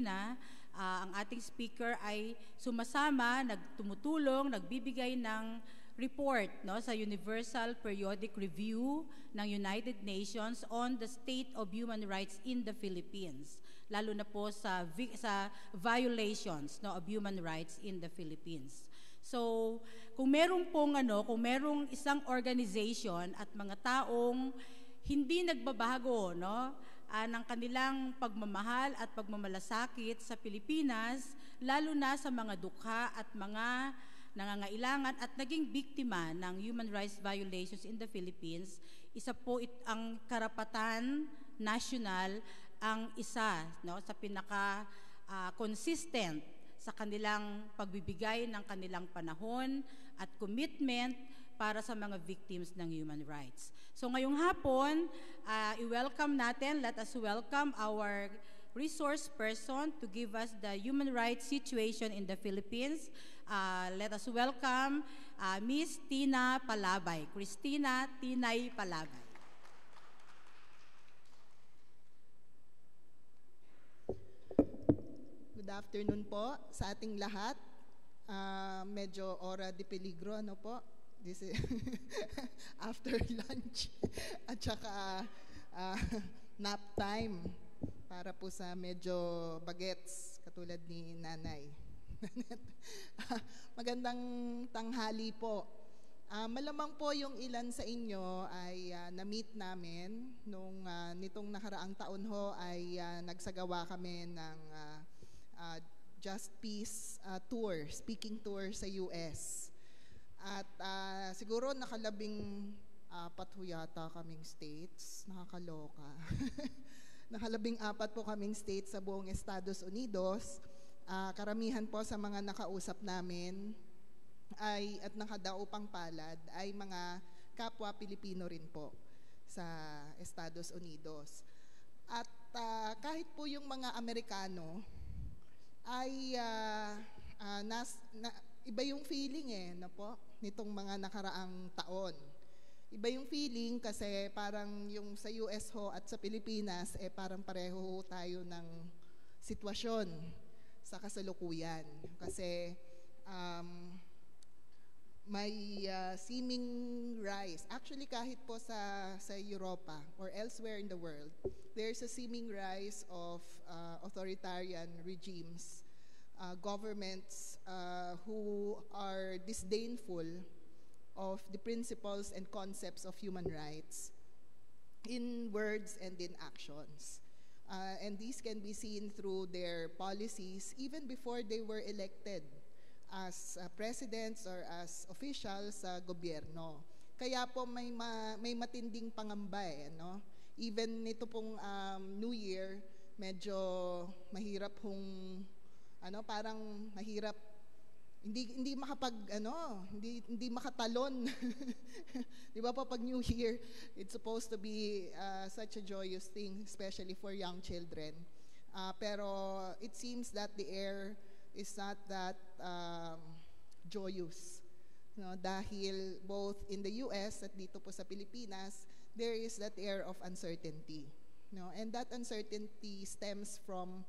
kanina, ang ating speaker ay sumasama, tumutulong, nagbibigay ng report sa Universal Periodic Review ng United Nations on the state of human rights in the Philippines, lalo na po sa violations of human rights in the Philippines. So, kung merong isang organization at mga taong hindi nagbabago ng kanilang pagmamahal at pagmamalasakit sa Pilipinas, lalo na sa mga dukha at mga nangangailangan at naging biktima ng human rights violations in the Philippines, isa po ang karapatan national ang isa sa pinaka consistent sa kanilang pagbibigay ng kanilang panahon at commitment para sa mga victims ng human rights. So ngayong hapon, let us welcome our resource person to give us the human rights situation in the Philippines. Let us welcome Miss Tina Palabay, Christina Tinay Palabay. Good afternoon po sa ating lahat. Medyo ora de peligro, po? This is after lunch at saka nap time para po sa medyo bagets katulad ni Nanay. Magandang tanghali po. Malamang po yung ilan sa inyo ay na-meet namin nitong nakaraang taon ay nagsagawa kami ng Just Peace tour, speaking tour sa US. At siguro nakalabing 4 yata kaming states, nakakaloka. Nakalabing 4 po kaming states sa buong Estados Unidos. Karamihan po sa mga nakausap namin at nakadaupang palad ay mga kapwa Pilipino rin po sa Estados Unidos. At kahit po yung mga Amerikano ay iba yung feeling po nitong mga nakaraang taon. Iba yung feeling kasi parang yung sa US at sa Pilipinas parang pareho tayo ng sitwasyon sa kasalukuyan. Kasi may seeming rise. Actually kahit po sa Europa or elsewhere in the world, there's a seeming rise of authoritarian regimes, governments who are disdainful of the principles and concepts of human rights in words and in actions. And these can be seen through their policies even before they were elected as presidents or as officials sa gobyerno. Kaya po may matinding pangamba Even nito pong New Year, medyo mahirap parang mahirap hindi makatalon. Di ba po pag New Year, it's supposed to be such a joyous thing, especially for young children. Pero it seems that the air is not that joyous. Dahil both in the US at dito po sa Pilipinas, there is that air of uncertainty. And that uncertainty stems from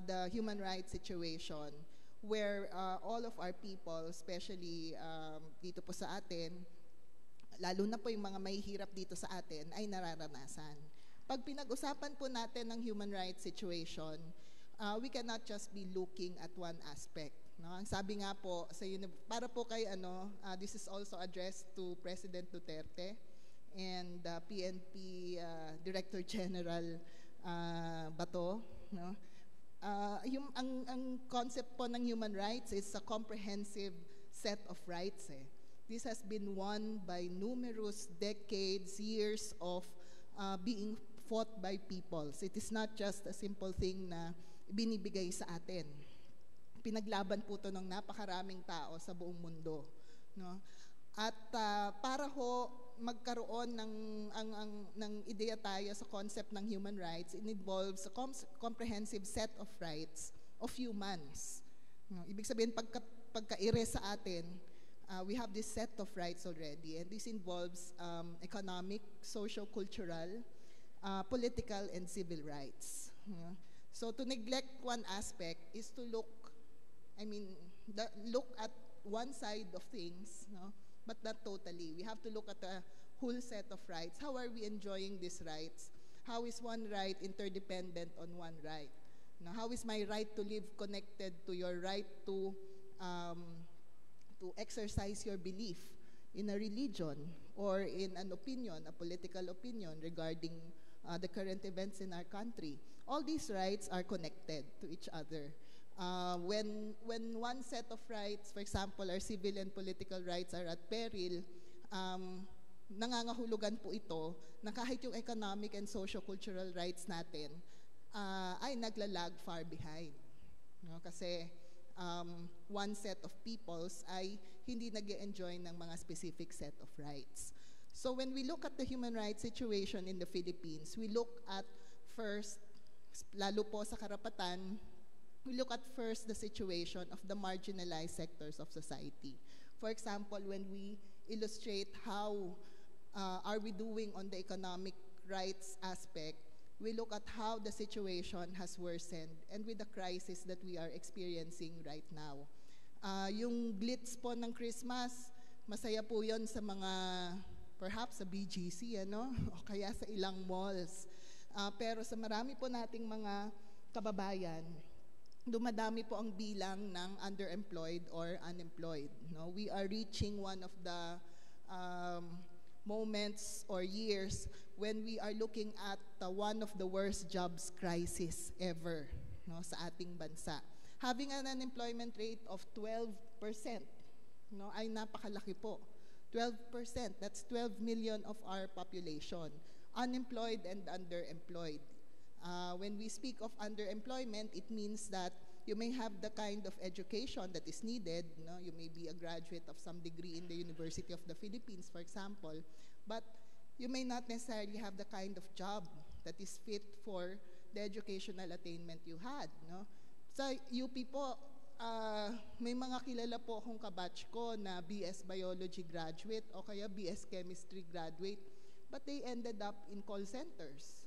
the human rights situation where all of our people, especially dito po sa atin, lalo na po yung mga mahihirap dito sa atin, ay nararanasan. Pag pinag-usapan po natin ng human rights situation, we cannot just be looking at one aspect. Ang sabi nga po, para po kay this is also addressed to President Duterte and PNP Director General Bato. Ang concept po ng human rights is a comprehensive set of rights. This has been won by numerous decades, years of being fought by peoples. It is not just a simple thing na binibigay sa atin. Pinaglaban po ito ng napakaraming tao sa buong mundo. At para magkaroon ng ideya tayo sa concept ng human rights, it involves a comprehensive set of rights of humans. Ibig sabihin, pagka-ire sa atin, we have this set of rights already, and this involves economic, social-cultural, political, and civil rights. So to neglect one aspect is to look at one side of things, no? But not totally. We have to look at a whole set of rights. How are we enjoying these rights? How is one right interdependent on one right? Now, how is my right to live connected to your right to exercise your belief in a religion or in an opinion, a political opinion regarding the current events in our country? All these rights are connected to each other. When one set of rights, for example, our civil and political rights are at peril, nangangahulugan po ito na kahit yung economic and socio-cultural rights natin ay naglalag far behind. No? Kasi one set of peoples ay hindi nag-enjoy ng mga specific set of rights. So when we look at the human rights situation in the Philippines, we look at first, lalo po sa karapatan, we look at first the situation of the marginalized sectors of society. For example, when we illustrate how are we doing on the economic rights aspect, we look at how the situation has worsened and with the crisis that we are experiencing right now. Yung glitz po ng Christmas, masaya po yon sa mga, perhaps sa BGC, ano? O kaya sa ilang malls. Pero sa marami po nating mga kababayan, dumadami po ang bilang ng underemployed or unemployed. No? We are reaching one of the moments or years when we are looking at one of the worst jobs crisis ever, no, sa ating bansa. Having an unemployment rate of 12%, no, ay napakalaki po. 12%, that's 12 million of our population, unemployed and underemployed. When we speak of underemployment, it means that you may have the kind of education that is needed. No? You may be a graduate of some degree in the University of the Philippines, for example, but you may not necessarily have the kind of job that is fit for the educational attainment you had. No? Sa UP po, may mga kilala po akong kabatch ko na BS Biology graduate o kaya BS Chemistry graduate, but they ended up in call centers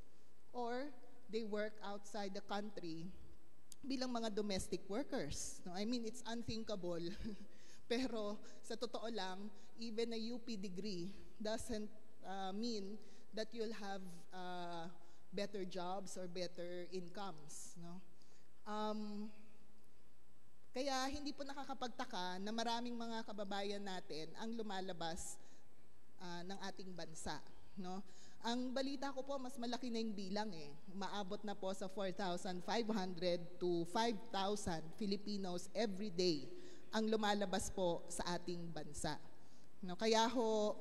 or they work outside the country bilang mga domestic workers. No? I mean, it's unthinkable. Pero sa totoo lang, even a UP degree doesn't mean that you'll have better jobs or better incomes. No? Kaya hindi po nakakapagtaka na maraming mga kababayan natin ang lumalabas ng ating bansa. No? Ang balita ko po, mas malaki na yung bilang eh. Umaabot na po sa 4,500 to 5,000 Filipinos every day ang lumalabas po sa ating bansa. No, kaya ho,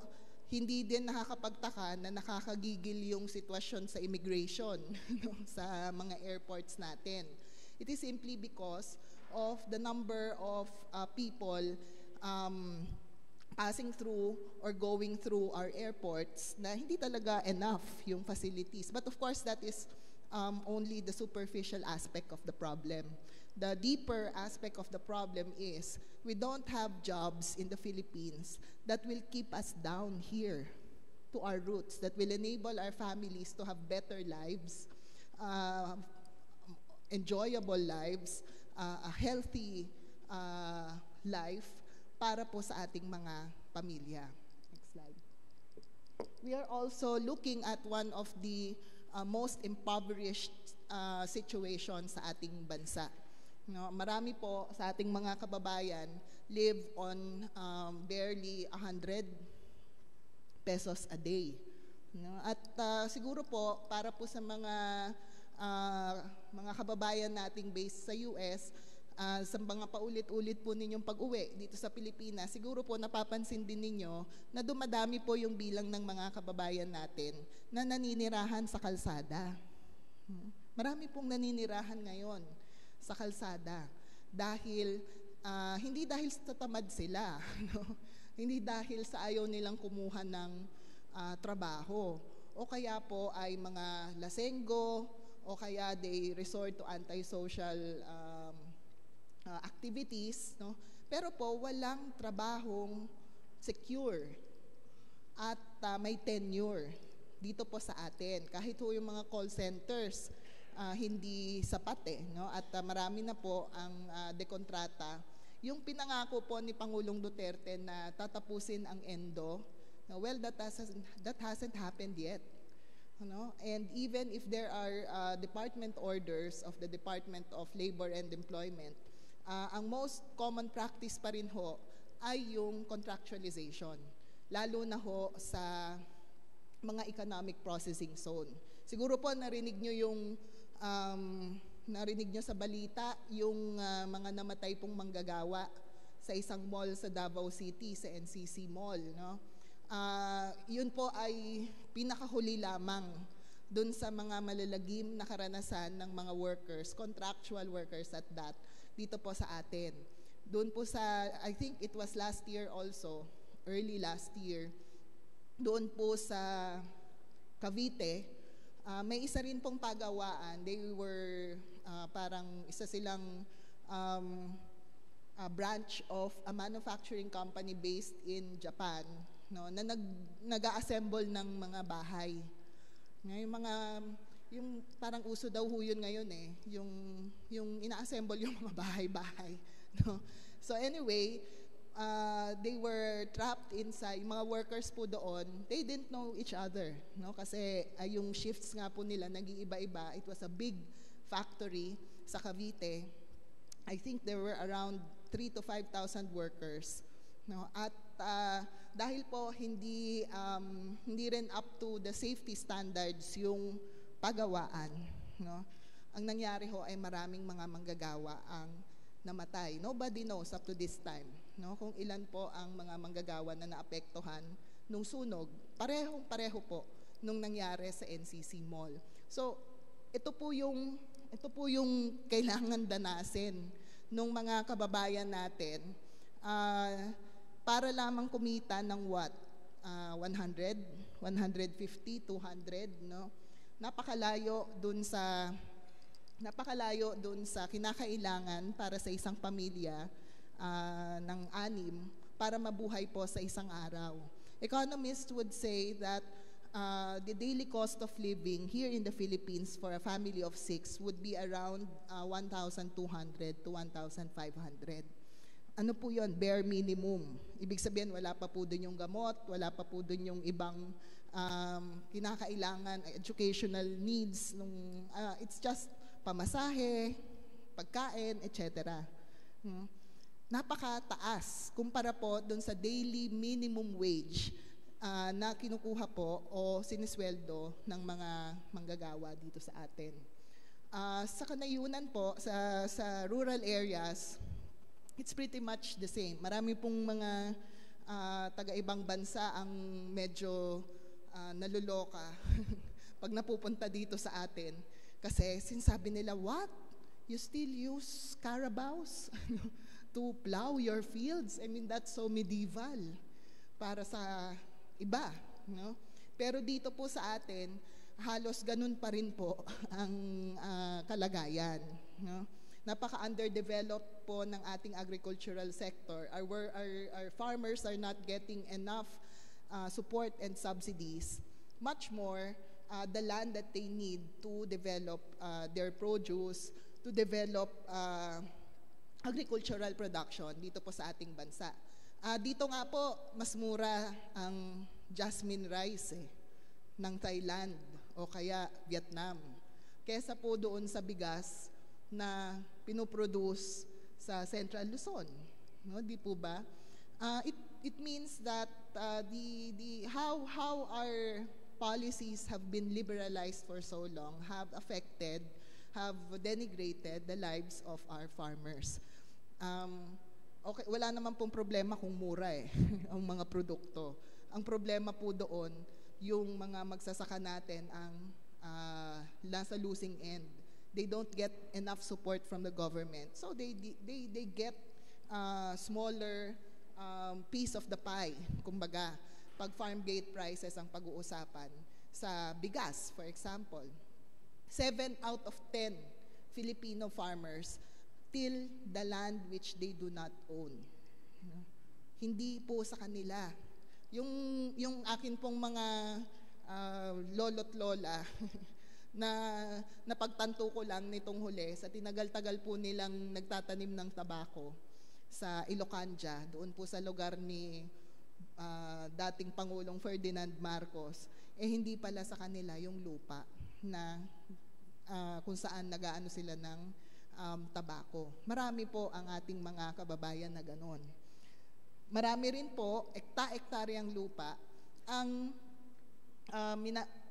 hindi din nakakapagtaka na nakakagigil yung sitwasyon sa immigration no, sa mga airports natin. It is simply because of the number of people passing through or going through our airports na hindi talaga enough yung facilities. But of course, that is only the superficial aspect of the problem. The deeper aspect of the problem is we don't have jobs in the Philippines that will keep us down here to our roots, that will enable our families to have better lives, enjoyable lives, a healthy life, para po sa ating mga pamilya. Next slide. We are also looking at one of the most impoverished situations sa ating bansa. No, marami po sa ating mga kababayan live on barely 100 pesos a day. No? At siguro po, para po sa mga kababayan nating based sa US, sa mga paulit-ulit po ninyong pag-uwi dito sa Pilipinas, siguro po napapansin din ninyo na dumadami po yung bilang ng mga kababayan natin na naninirahan sa kalsada. Marami pong naninirahan ngayon sa kalsada dahil, hindi dahil sa tamad sila, no? Hindi dahil sa ayaw nilang kumuha ng trabaho, o kaya po ay mga lasenggo, o kaya they resort to antisocial activities, no? Pero po walang trabahong secure at may tenure dito po sa atin. Kahit po yung mga call centers hindi sapat no? At marami na po ang dekontrata. Yung pinangako po ni Pangulong Duterte na tatapusin ang endo, well, that hasn't happened yet. No? And even if there are department orders of the Department of Labor and Employment, ang most common practice pa rin ho ay yung contractualization, lalo na ho sa mga economic processing zone. Siguro po narinig nyo sa balita yung mga namatay pong manggagawa sa isang mall sa Davao City, sa NCC Mall. No? Yun po ay pinakahuli lamang dun sa mga malalagim na karanasan ng mga workers, contractual workers at that, dito po sa atin. Doon po sa, I think it was last year also, early last year, doon po sa Cavite, may isa rin pong pagawaan. They were parang isa silang branch of a manufacturing company based in Japan, no, na nag-assemble ng mga bahay. Yung parang uso daw ho yun ngayon yung ina-assemble yung mga bahay-bahay. No? So anyway, they were trapped inside, mga workers po doon, they didn't know each other, no? Kasi yung shifts nga po nila nag-iiba-iba. It was a big factory sa Cavite. I think there were around 3,000 to 5,000 workers, no? At dahil po hindi rin up to the safety standards yung pagawaan, no? Ang nangyari ho ay maraming mga manggagawa ang namatay. Nobody knows up to this time, no, kung ilan po ang mga manggagawa na naapektuhan nung sunog. Parehong-pareho po nung nangyari sa NCC Mall. So, ito po yung kailangan danasin nung mga kababayan natin para lamang kumita ng what? 100, 150, 200, no? Napakalayo dun sa kinakailangan para sa isang pamilya ng 6 para mabuhay po sa isang araw. Economists would say that the daily cost of living here in the Philippines for a family of 6 would be around 1,200 to 1,500. Ano po yun? Bare minimum. Ibig sabihin, wala pa po dun yung gamot, wala pa po dun yung ibang kinakailangan, educational needs. It's just pamasahe, pagkain, etc. Napakataas kumpara po dun sa daily minimum wage na kinukuha po o sinisweldo ng mga manggagawa dito sa atin. Sa kanayunan po, sa rural areas, it's pretty much the same. Marami pong mga taga-ibang bansa ang medyo naluloka pag napupunta dito sa atin. Kasi sinasabi nila, what? You still use carabaos to plow your fields? I mean, that's so medieval para sa iba, no? Pero dito po sa atin, halos ganun pa rin po ang kalagayan, no? Napaka-underdeveloped po ng ating agricultural sector. Our farmers are not getting enough support and subsidies. Much more, the land that they need to develop their produce, to develop agricultural production dito po sa ating bansa. Dito nga po, mas mura ang jasmine rice ng Thailand o kaya Vietnam kesa po doon sa bigas na pinoproduce sa Central Luzon. No, di po ba? It means that how our policies have been liberalized for so long have denigrated the lives of our farmers. Okay, wala naman pong problema kung mura ang mga produkto. Ang problema po doon, yung mga magsasaka natin ang nasa losing end. They don't get enough support from the government. So they get smaller piece of the pie, kumbaga. Pag farm gate prices ang pag-uusapan sa bigas, for example, 7 out of 10 Filipino farmers till the land which they do not own. Hindi po sa kanila. Yung akin pong mga lolo't lola na napagtanto ko lang nitong huli sa tinagal-tagal po nilang nagtatanim ng tabako sa Ilocanja, doon po sa lugar ni dating Pangulong Ferdinand Marcos, hindi pala sa kanila yung lupa na kung saan nag-aano sila ng tabako. Marami po ang ating mga kababayan na ganon. Marami rin po, ekta-ektaryang lupa ang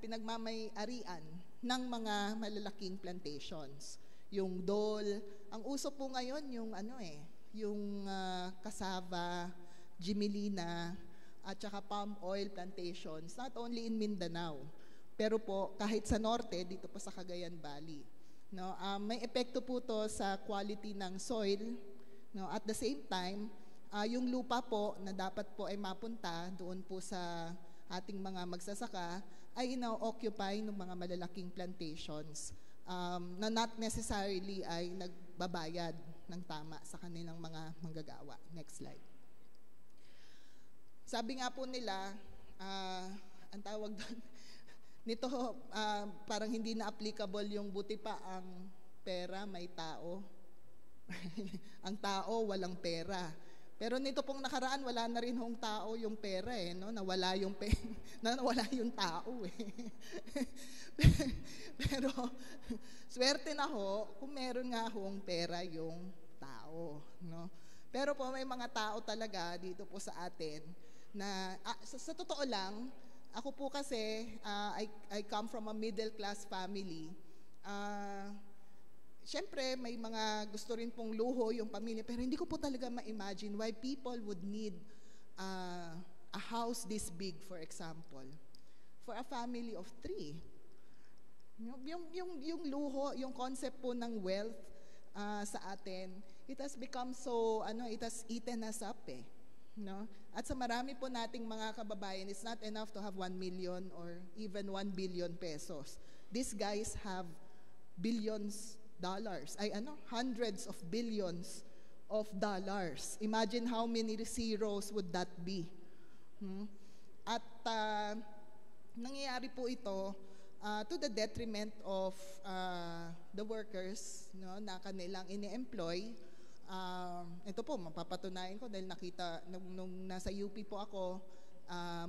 pinagmamay-arian ng mga malalaking plantations. Yung dole, ang uso po ngayon yung cassava, gimilina, at saka palm oil plantations, not only in Mindanao, pero po kahit sa norte, dito po sa Cagayan Valley. No, may epekto po to sa quality ng soil. No, at the same time, yung lupa po na dapat po ay mapunta doon po sa ating mga magsasaka ay ina-occupy ng mga malalaking plantations na not necessarily ay nagbabayad ng tama sa kanilang mga manggagawa. Next slide. Sabi nga po nila, ang tawag doon, nito parang hindi na applicable yung buti pa ang pera may tao. Ang tao walang pera. Pero nito pong nakaraan, wala na rin hong tao yung pera no? Nawala yung nawala yung tao Pero swerte na ho kung meron nga hong pera yung tao, no? Pero po may mga tao talaga dito po sa atin na sa totoo lang, ako po kasi I come from a middle class family. Siyempre, may mga gusto rin pong luho yung pamilya, pero hindi ko po talaga ma-imagine why people would need a house this big, for example, for a family of 3. Yung luho, yung concept po ng wealth sa atin, it has become so, it has eaten us up no? At sa marami po nating mga kababayan, it's not enough to have 1 million or even 1 billion pesos. These guys have billions dollars, hundreds of billions of dollars. Imagine how many zeros would that be. At nangyayari po ito to the detriment of the workers, no, na kanilang ini-employ. Ito po, mapapatunayan ko dahil nakita, nung nasa UP po ako,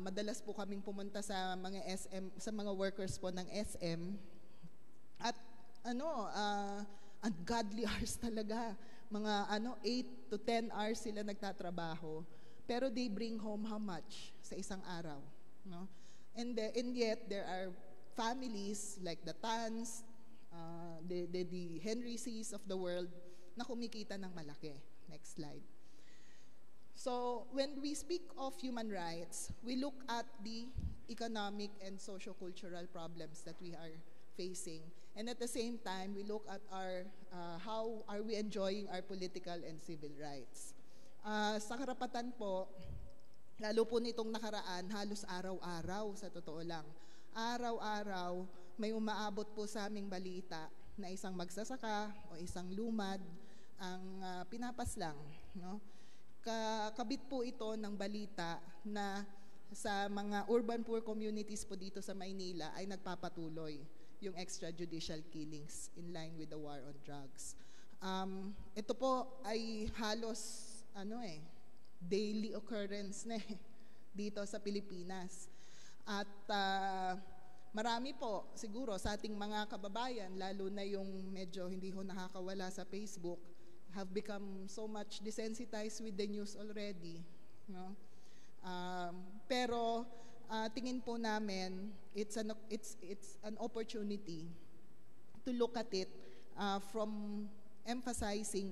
madalas po kaming pumunta sa mga SM, sa mga workers po ng SM. At ungodly hours talaga. Mga 8 to 10 hours sila nagtatrabaho. Pero they bring home how much sa isang araw, no? And yet there are families like the Tans, the Henry C's of the world na kumikita ng malaki. Next slide. So, when we speak of human rights, we look at the economic and socio-cultural problems that we are facing. And at the same time, we look at how are we enjoying our political and civil rights. Sa karapatan po, lalo po nitong nakaraan, halos araw-araw, sa totoo lang. Araw-araw, may umaabot po sa aming balita na isang magsasaka o isang lumad ang pinapaslang. No? Kabit po ito ng balita na sa mga urban poor communities po dito sa Maynila ay nagpapatuloy yung extrajudicial killings in line with the war on drugs. Ito po ay halos daily occurrence na dito sa Pilipinas. At marami po siguro sa ating mga kababayan, lalo na yung medyo hindi ho nakakawala sa Facebook, have become so much desensitized with the news already, no? Pero tingin po namin it's an opportunity to look at it from emphasizing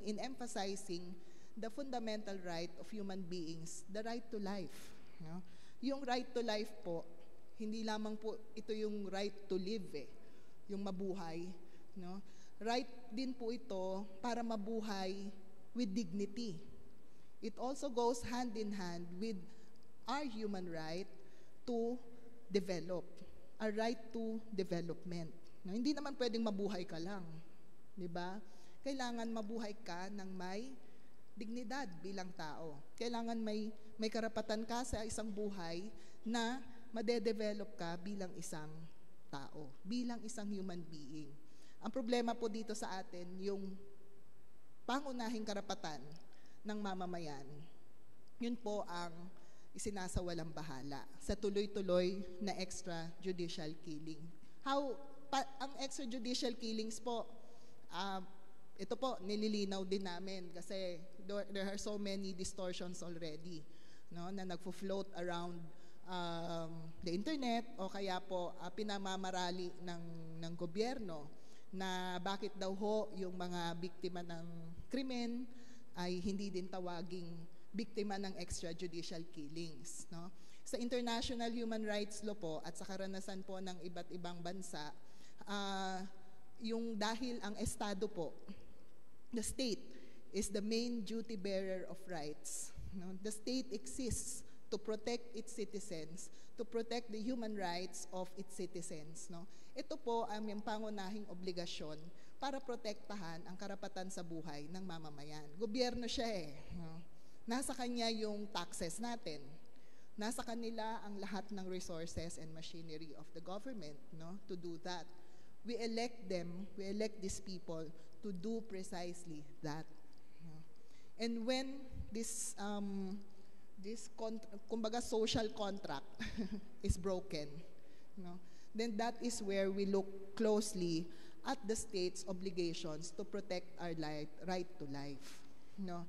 the fundamental right of human beings, the right to life, no? Yung right to life po, hindi lamang po ito yung right to live yung mabuhay, no? Right din po ito para mabuhay with dignity. It also goes hand in hand with our human right to develop, a right to development. No, hindi naman pwedeng mabuhay ka lang, di ba? Kailangan mabuhay ka ng may dignidad bilang tao. Kailangan may karapatan ka sa isang buhay na madedevelop ka bilang isang tao, bilang isang human being. Ang problema po dito sa atin, yung pangunahing karapatan ng mamamayan, yun po ang isinasawalang bahala sa tuloy-tuloy na extrajudicial killing. Ang extrajudicial killings po, ito po, nililinaw din namin kasi there are so many distortions already, no, na nagfo-float around the internet o kaya po pinamamarali ng gobyerno na bakit daw ho yung mga biktima ng krimen ay hindi din tawaging biktima ng extrajudicial killings, no? Sa international human rights law po at sa karanasan po ng iba't ibang bansa, yung dahil ang estado po, the state is the main duty bearer of rights, no? The state exists to protect its citizens, to protect the human rights of its citizens, no? Ito po ang may pangunahing obligasyon para protektahan ang karapatan sa buhay ng mamamayan. Gobyerno siya no? Nasa kanya yung taxes natin. Nasa kanila ang lahat ng resources and machinery of the government, no? To do that. We elect them, we elect these people to do precisely that. No? And when this kumbaga social contract is broken, no, then that is where we look closely at the state's obligations to protect our right to life, no.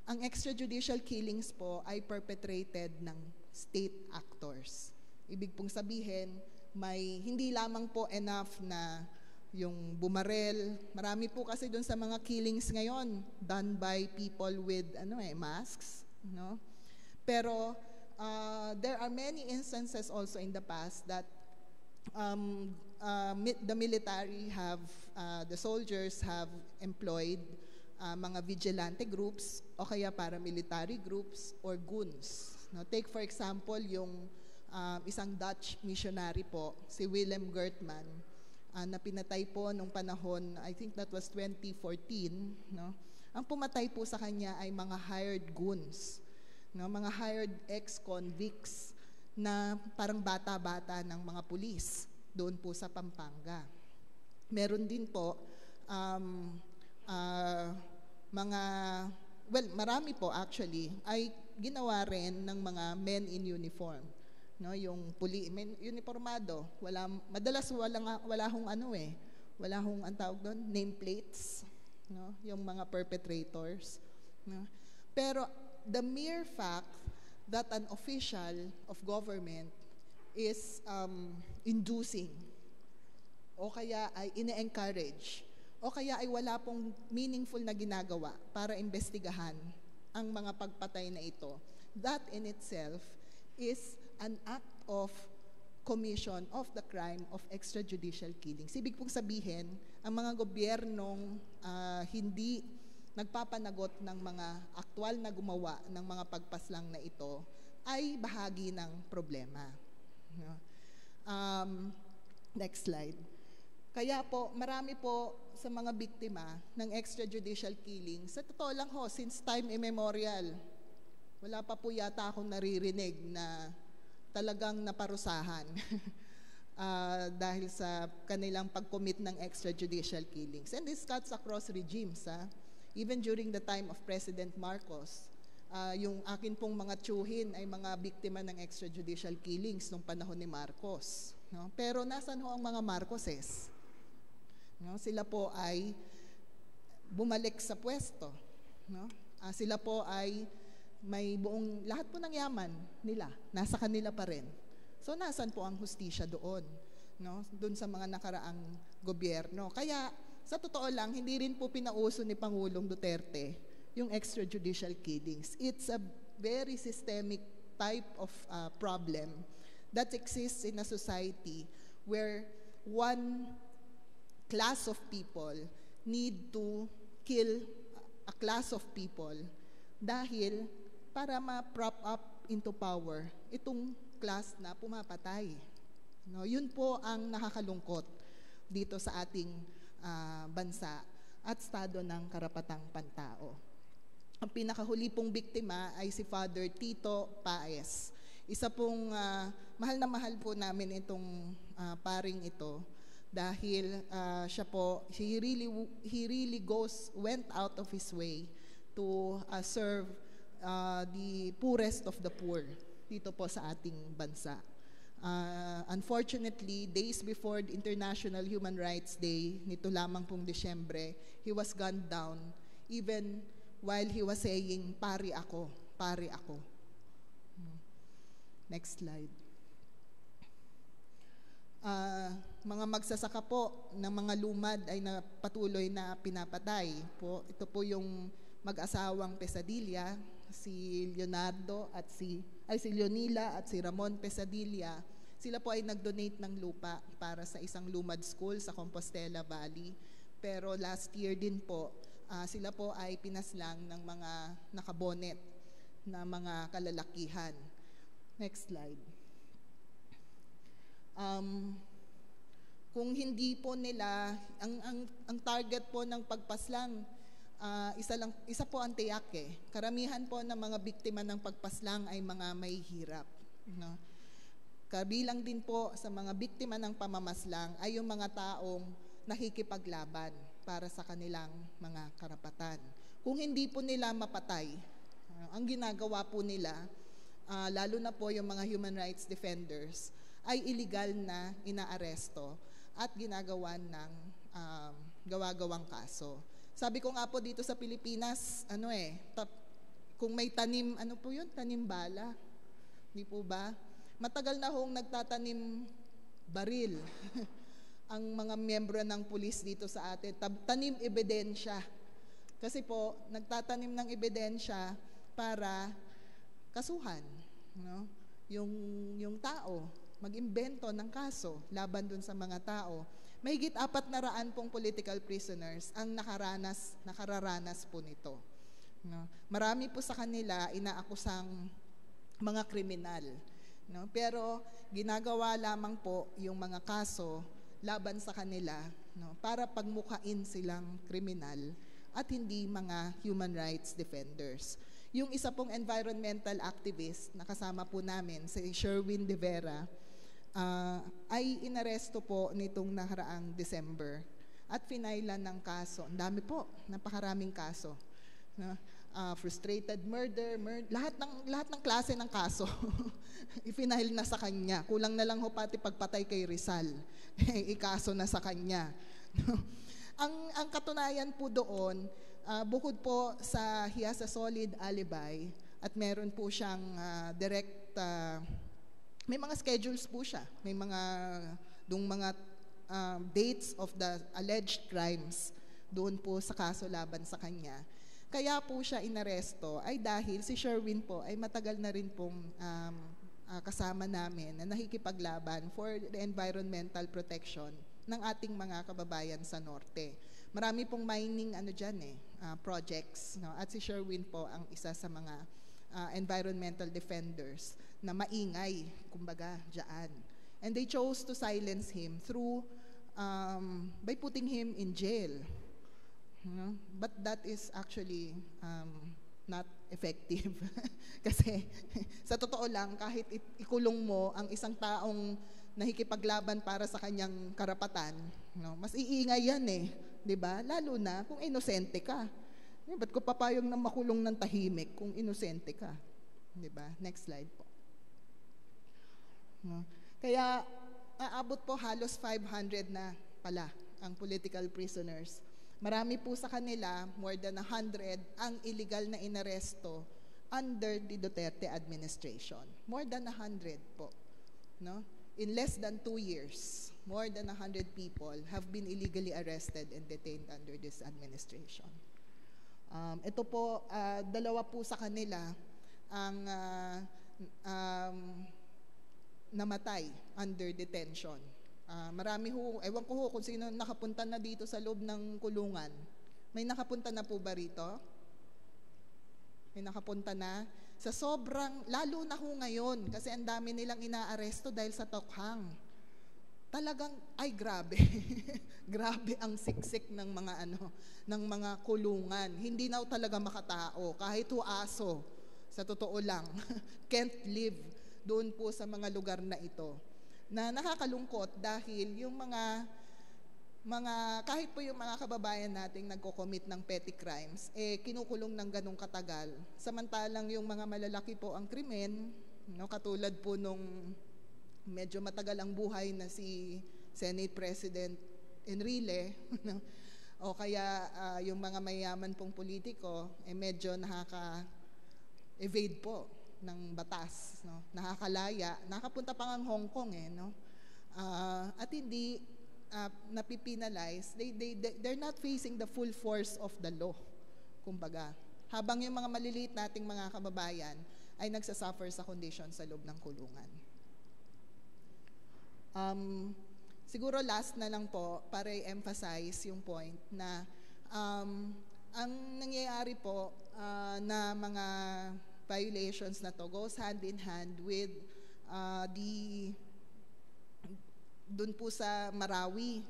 Ang extrajudicial killings po ay perpetrated ng state actors. Ibig pong sabihin, may hindi lamang po enough na yung bumarel. Marami po kasi doon sa mga killings ngayon done by people with masks, no. Pero there are many instances also in the past that the military have, the soldiers have employed mga vigilante groups o kaya paramilitary groups or goons. No, take for example yung isang Dutch missionary po, si Willem Gertman, na pinatay po nung panahon, I think that was 2014. No? Ang pumatay po sa kanya ay mga hired goons. No, mga hired ex-convicts na parang bata-bata ng mga pulis doon po sa Pampanga. Meron din po marami po actually ay ginawa rin ng mga men in uniform, no, yung uniformado, madalas wala hong wala hong ang tawag doon, nameplates, no, yung mga perpetrators, no. Pero the mere fact that an official of government is inducing o kaya ay ine-encourage o kaya ay wala pong meaningful na ginagawa para imbestigahan ang mga pagpatay na ito, that in itself is an act of commission of the crime of extrajudicial killings. Ibig pong sabihin, ang mga gobyernong hindi nagpapanagot ng mga aktwal na gumawa ng mga pagpaslang na ito ay bahagi ng problema. No? Next slide. Kaya po, marami po sa mga biktima ng extrajudicial killings, sa totoo lang ho, since time immemorial, wala pa po yata akong naririnig na talagang naparusahan dahil sa kanilang pag-commit ng extrajudicial killings. And this cuts across regimes, even during the time of President Marcos, yung akin pong mga tiyuhin ay mga biktima ng extrajudicial killings nung panahon ni Marcos. No? Pero nasan ho ang mga Marcoses? No? Sila po ay bumalik sa pwesto. No? Sila po ay may buong, lahat po ng yaman nila, nasa kanila pa rin. So nasan po ang hustisya doon? No? Doon sa mga nakaraang gobyerno. Kaya sa totoo lang, hindi rin po pinauso ni Pangulong Duterte yung extrajudicial killings. It's a very systemic type of problem that exists in a society where one class of people need to kill a class of people dahil para ma-prop up into power itong class na pumapatay. No, yun po ang nakakalungkot dito sa ating bansa at estado ng karapatang pantao. Ang pinakahuli pong biktima ay si Father Tito Paez. Isa pong mahal na mahal po namin itong paring ito dahil siya po, he really went out of his way to serve the poorest of the poor dito po sa ating bansa. Unfortunately, days before the International Human Rights Day, nito lamang pong Disyembre, he was gunned down even while he was saying, pari ako, pari ako. Next slide. Mga magsasaka po ng mga lumad ay patuloy na pinapatay po. Ito po yung mag-asawang Pesadilla, si Leonardo at si Leonila at si Ramon Pesadilla. Sila po ay nag-donate ng lupa para sa isang lumad school sa Compostela Valley. Pero last year din po, sila po ay pinaslang ng mga nakabonet na mga kalalakihan. Next slide. Kung hindi po nila, ang target po ng pagpaslang, isa po ang tiyak eh. Karamihan po ng mga biktima ng pagpaslang ay mga may hirap. No? Kabilang din po sa mga biktima ng pamamaslang ay yung mga taong nakikipaglaban para sa kanilang mga karapatan. Kung hindi po nila mapatay, ang ginagawa po nila, lalo na po yung mga human rights defenders, ay illegal na inaaresto at ginagawan ng gawa-gawang kaso. Sabi ko nga po dito sa Pilipinas, kung may tanim, ano po yun? Tanim bala. Hindi po ba? Matagal na hong nagtatanim baril ang mga miyembro ng pulis dito sa atin. Tanim ebidensya. Kasi po, nagtatanim ng ebidensya para kasuhan. No? Yung tao, mag-imbento ng kaso laban dun sa mga tao. Mahigit 400 pong political prisoners ang nakararanas po nito. No? Marami po sa kanila inaakusang mga kriminal. No? Pero ginagawa lamang po yung mga kaso laban sa kanila, no? Para pagmukain silang kriminal at hindi mga human rights defenders. Yung isa pong environmental activist na kasama po namin, si Sherwin De Vera, ay inaresto po nitong nakaraang December at finailan ng kaso. Ang dami po, napakaraming kaso. No? Frustrated murder, lahat ng klase ng kaso ifinail na sa kanya. Kulang na lang ho pati pagpatay kay Rizal. Ikaso na sa kanya. Ang katunayan po doon, bukod po sa he has a solid alibi at meron po siyang direct may mga schedules po siya. May mga dates of the alleged crimes doon po sa kaso laban sa kanya. Kaya po siya inaresto ay dahil si Sherwin po ay matagal na rin pong kasama namin na nakikipaglaban for the environmental protection ng ating mga kababayan sa norte. Marami pong mining projects. No? At si Sherwin po ang isa sa mga environmental defenders na maingay, kumbaga, dyan. And they chose to silence him through, by putting him in jail. But that is actually not effective. Kasi sa totoo lang, kahit ikulong mo ang isang taong nakikipaglaban para sa kanyang karapatan, no, mas iingay yan eh. 'Di ba? Lalo na kung inosente ka. Ba't ko papayag na makulong ng tahimik kung inosente ka? 'Di ba? Next slide po. No? Kaya aabot po halos 500 na pala ang political prisoners. Marami po sa kanila, more than 100, ang illegal na inaresto under the Duterte administration. More than 100 po. No? In less than 2 years, more than 100 people have been illegally arrested and detained under this administration. Ito po, dalawa po sa kanila ang namatay under detention. Marami ho, ewan ko ho kung sino nakapunta na dito sa loob ng kulungan. May nakapunta na po ba rito? May nakapunta na? Sa sobrang, lalo na ho ngayon, kasi ang dami nilang inaaresto dahil sa tokhang. Talagang, ay grabe. Grabe ang siksik ng mga kulungan. Hindi na ho talaga makatao. Kahit ho aso, sa totoo lang, can't live doon po sa mga lugar na ito. na nakakalungkot dahil yung mga kahit po yung mga kababayan nating nagko-commit ng petty crimes, kinukulong ng ganong katagal. Samantalang yung mga malalaki po ang krimen, no, katulad po nung medyo matagal ang buhay na si Senate President Enrile, no, o kaya yung mga mayaman pong politiko, medyo nakaka-evade po ng batas, no, nakakalaya, nakapunta pa ng Hong Kong, no, at hindi napipinalize, they're not facing the full force of the law, kumbaga. Habang yung mga maliliit nating mga kababayan ay nagsasuffer sa condition sa loob ng kulungan. Siguro last na lang po, para i-emphasize yung point na ang nangyayari po na mga violations na to goes hand in hand with dun po sa Marawi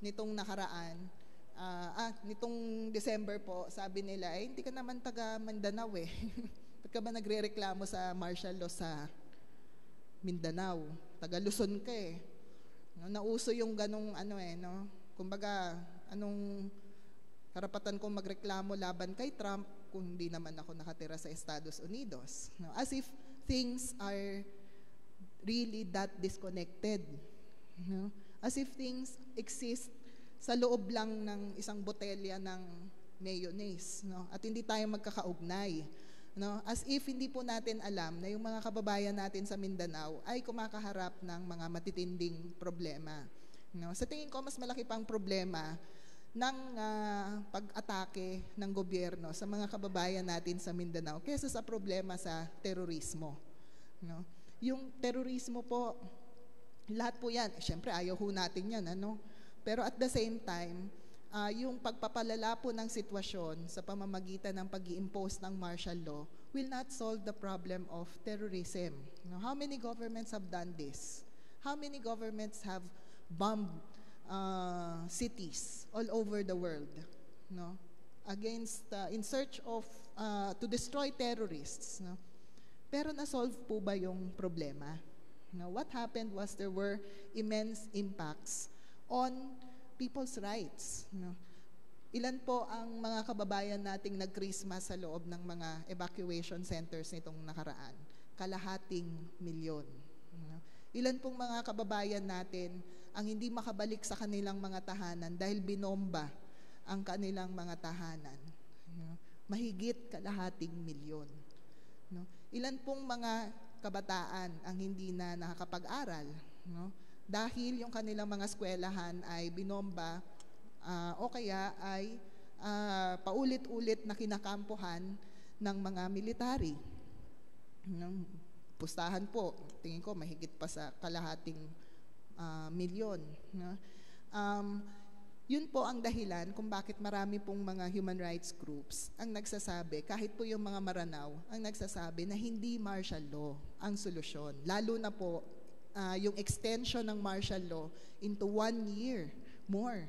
nitong nakaraan, nitong December po, sabi nila, hindi ka naman taga Mindanao eh. Ba't ka ba nagre-reklamo sa martial law sa Mindanao? Taga Luzon ka eh. No, nauso yung ganong no? Kumbaga, anong karapatan kong magreklamo laban kay Trump kung hindi naman ako nakatira sa Estados Unidos? No? As if things are really that disconnected. No? As if things exist sa loob lang ng isang botelya ng mayonnaise, no? At hindi tayo magkakaugnay, no? As if hindi po natin alam na yung mga kababayan natin sa Mindanao ay kumakaharap ng mga matitinding problema, no? Sa tingin ko, mas malaki pang problema ng pag-atake ng gobyerno sa mga kababayan natin sa Mindanao kaysa sa problema sa terorismo, no? Yung terorismo po, lahat po yan, syempre ayaw ho natin yan, ano? Pero at the same time, yung pagpapalala po ng sitwasyon sa pamamagitan ng pag-i-impose ng martial law will not solve the problem of terrorism. No? How many governments have done this? How many governments have bombed cities all over the world, no? In search of to destroy terrorists, no? Pero na-solve po ba yung problema? Now, what happened was there were immense impacts on people's rights. No? Ilan po ang mga kababayan nating nag-Christmas sa loob ng mga evacuation centers nitong nakaraan? 250,000,000. No? Ilan pong mga kababayan natin ang hindi makabalik sa kanilang mga tahanan dahil binomba ang kanilang mga tahanan? No? Mahigit 250,000,000. No? Ilan pong mga kabataan ang hindi na nakakapag-aral, no? Dahil yung kanilang mga eskwelahan ay binomba o kaya ay paulit-ulit na kinakampuhan ng mga military. Pustahan po, tingin ko mahigit pa sa 250,000,000. No? Yun po ang dahilan kung bakit marami pong mga human rights groups ang nagsasabi, kahit po yung mga Maranao, ang nagsasabi na hindi martial law ang solusyon. Lalo na po yung extension ng martial law into 1 year more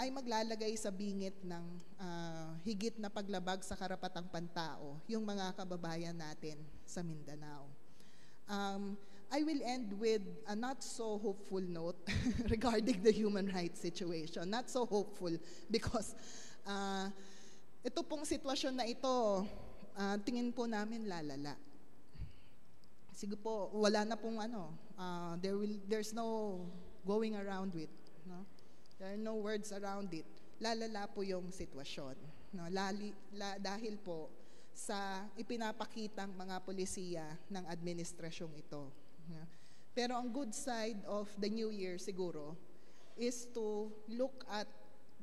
ay maglalagay sa bingit ng higit na paglabag sa karapatang pantao yung mga kababayan natin sa Mindanao. I will end with a not so hopeful note regarding the human rights situation. Not so hopeful because ito pong sitwasyon na ito, tingin po namin lalala. Sige po, wala na pong there's no going around it. No? There are no words around it. Lalala po yung sitwasyon. No? Dahil po sa ipinapakitang mga polisiya ng administrasyong ito. Yeah. Pero ang good side of the new year siguro is to look at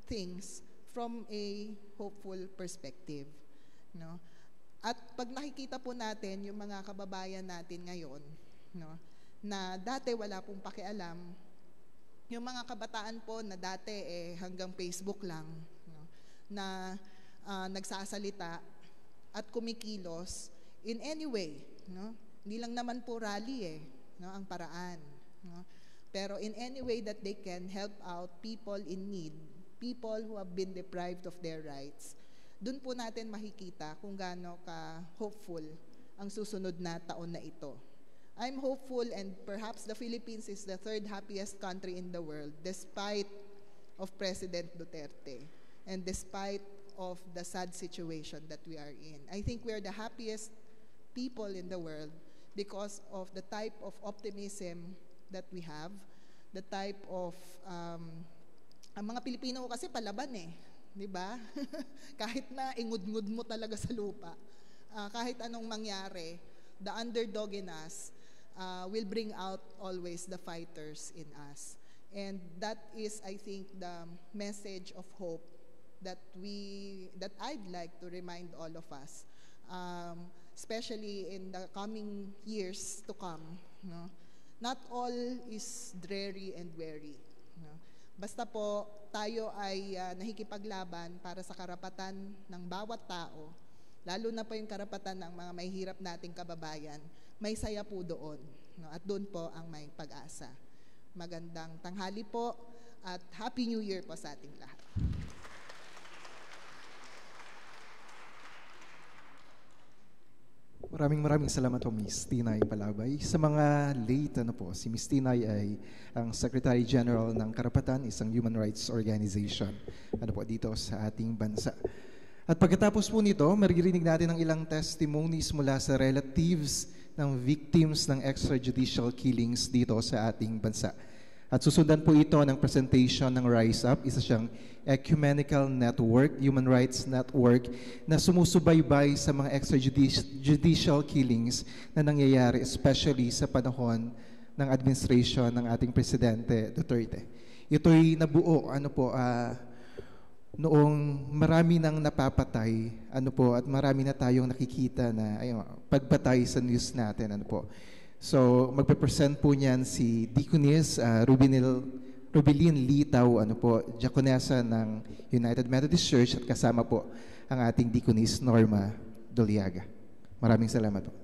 things from a hopeful perspective, no? At pag nakikita po natin yung mga kababayan natin ngayon, no, na dati wala pong pakialam, yung mga kabataan po na dati hanggang Facebook lang, no, na nagsasalita at kumikilos in any way, no? Hindi lang naman po rally no, ang paraan. No? Pero in any way that they can help out people in need, people who have been deprived of their rights, dun po natin makikita kung gaano ka-hopeful ang susunod na taon na ito. I'm hopeful, and perhaps the Philippines is the third happiest country in the world despite of President Duterte and despite of the sad situation that we are in. I think we are the happiest people in the world because of the type of optimism that we have, the type of, ang mga Pilipino kasi palaban eh, di ba? Kahit na ingud-ngud mo talaga sa lupa, kahit anong mangyari, the underdog in us will bring out always the fighters in us. And that is, I think, the message of hope that I'd like to remind all of us, especially in the coming years to come. No? Not all is dreary and weary. No? Basta po, tayo ay nakikipaglaban para sa karapatan ng bawat tao, lalo na po yung karapatan ng mga mahihirap nating kababayan, may saya po doon. No? At doon po ang may pag-asa. Magandang tanghali po at Happy New Year po sa ating lahat. Maraming salamat po, Ms. Tinay Palabay. Sa mga late, si Ms. Tinay ay ang Secretary General ng Karapatan, isang human rights organization dito sa ating bansa. At pagkatapos po nito, maririnig natin ang ilang testimonies mula sa relatives ng victims ng extrajudicial killings dito sa ating bansa. At susundan po ito ng presentation ng Rise Up, isa siyang ecumenical network, human rights network, na sumusubaybay sa mga extrajudicial killings na nangyayari, especially sa panahon ng administration ng ating Presidente Duterte. Ito'y nabuo, noong marami nang napapatay, at marami na tayong nakikita na pagbatay sa news natin, So, magpe-present po niyan si Deaconess Rubilin Litaw, Diaconessa ng United Methodist Church, at kasama po ang ating Deaconess Norma Doliaga. Maraming salamat po.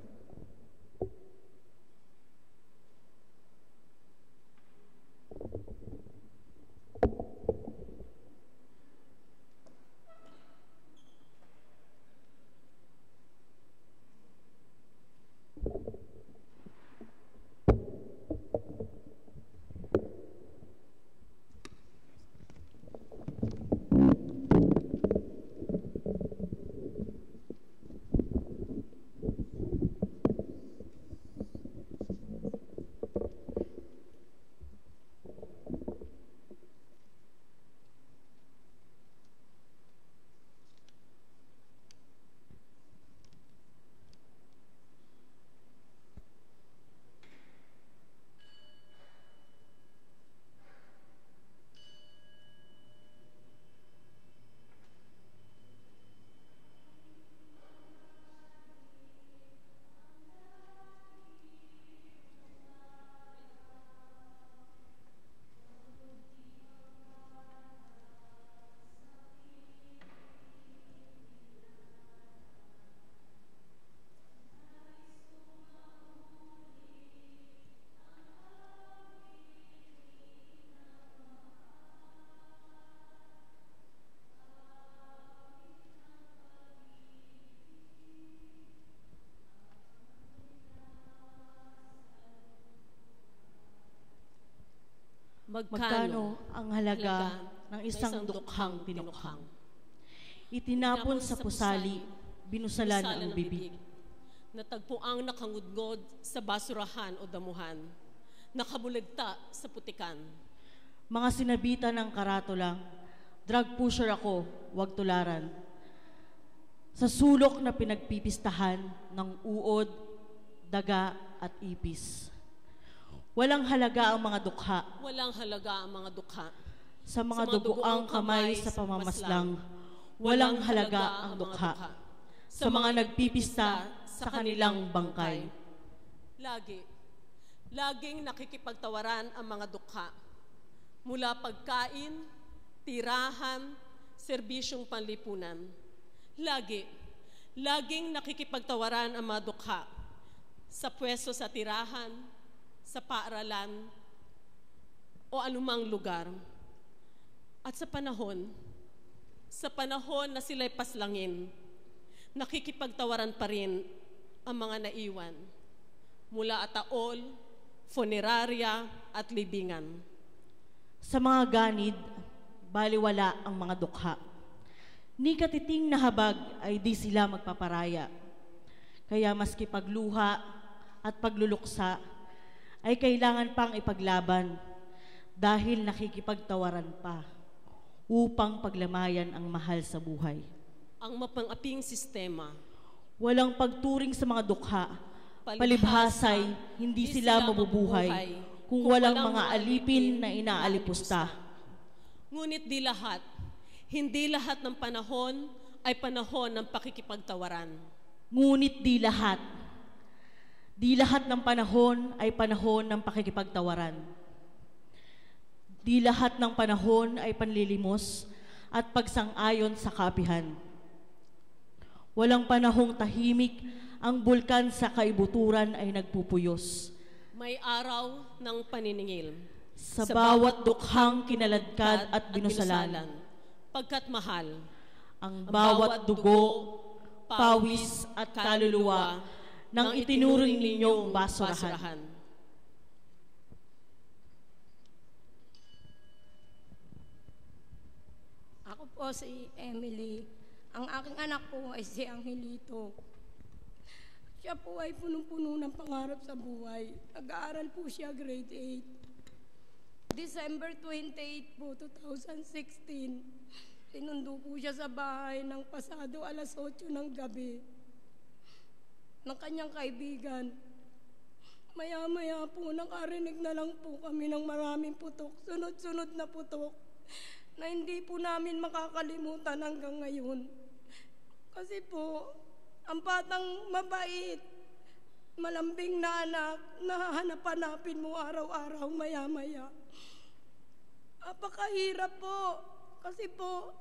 Magkano ang halaga ng isang dukhang tinukhang? Itinapon sa pusali, binusalan ang bibig. Natagpuang nakangudngod sa basurahan o damuhan, nakabuligta sa putikan. Mga sinabitan ng karatula, drug pusher ako, wag tularan. Sa sulok na pinagpipistahan ng uod, daga at ipis. Walang halaga ang mga dukha. Walang halaga ang mga dukha. Sa mga dugoang kamay sa pamamaslang, walang halaga ang dukha. Sa mga nagpipista sa kanilang bangkay. Laging nakikipagtawaran ang mga dukha. Mula pagkain, tirahan, serbisyong panlipunan. Laging nakikipagtawaran ang mga dukha. Sa pwesto sa tirahan, sa paaralan, o anumang lugar. At sa panahon na sila'y paslangin, nakikipagtawaran pa rin ang mga naiwan. mula ataol, funeraria at libingan. Sa mga ganid, baliwala ang mga dukha. Ni katiting na habag ay di sila magpaparaya. Kaya maski pagluha at pagluluksa ay kailangan pang ipaglaban dahil nakikipagtawaran pa upang paglamayan ang mahal sa buhay. Ang mapang-aping sistema, Walang pagturing sa mga dukha, palibhasay hindi sila mabubuhay kung walang mga alipin na inaalipusta. Ngunit hindi lahat ng panahon ay panahon ng pakikipagtawaran. Ngunit di lahat ng panahon ay panahon ng pakikipagtawaran. Di lahat ng panahon ay panlilimos at pagsang-ayon sa kapihan. Walang panahong tahimik, ang bulkan sa kaibuturan ay nagpupuyos. May araw ng paniningil. Sa bawat dukhang kinaladkad at binusalan, pagkat mahal ang bawat dugo, pawis at kaluluwa ng itinuring ninyong basurahan. Ako po si Emily. Ang aking anak po ay si Angelito. Siya po ay punong-puno ng pangarap sa buhay. Nag-aaral po siya grade 8. December 28 po, 2016, sinundo po siya sa bahay ng pasado alas 8 ng gabi ng kanyang kaibigan. Maya-maya po, nakarinig na lang po kami ng maraming putok, sunod-sunod na putok, na hindi po namin makakalimutan hanggang ngayon. Kasi po, ang batang mabait, malambing na anak, nahahanap-hanapin mo araw-araw, maya-maya. Apakahirap po, kasi po,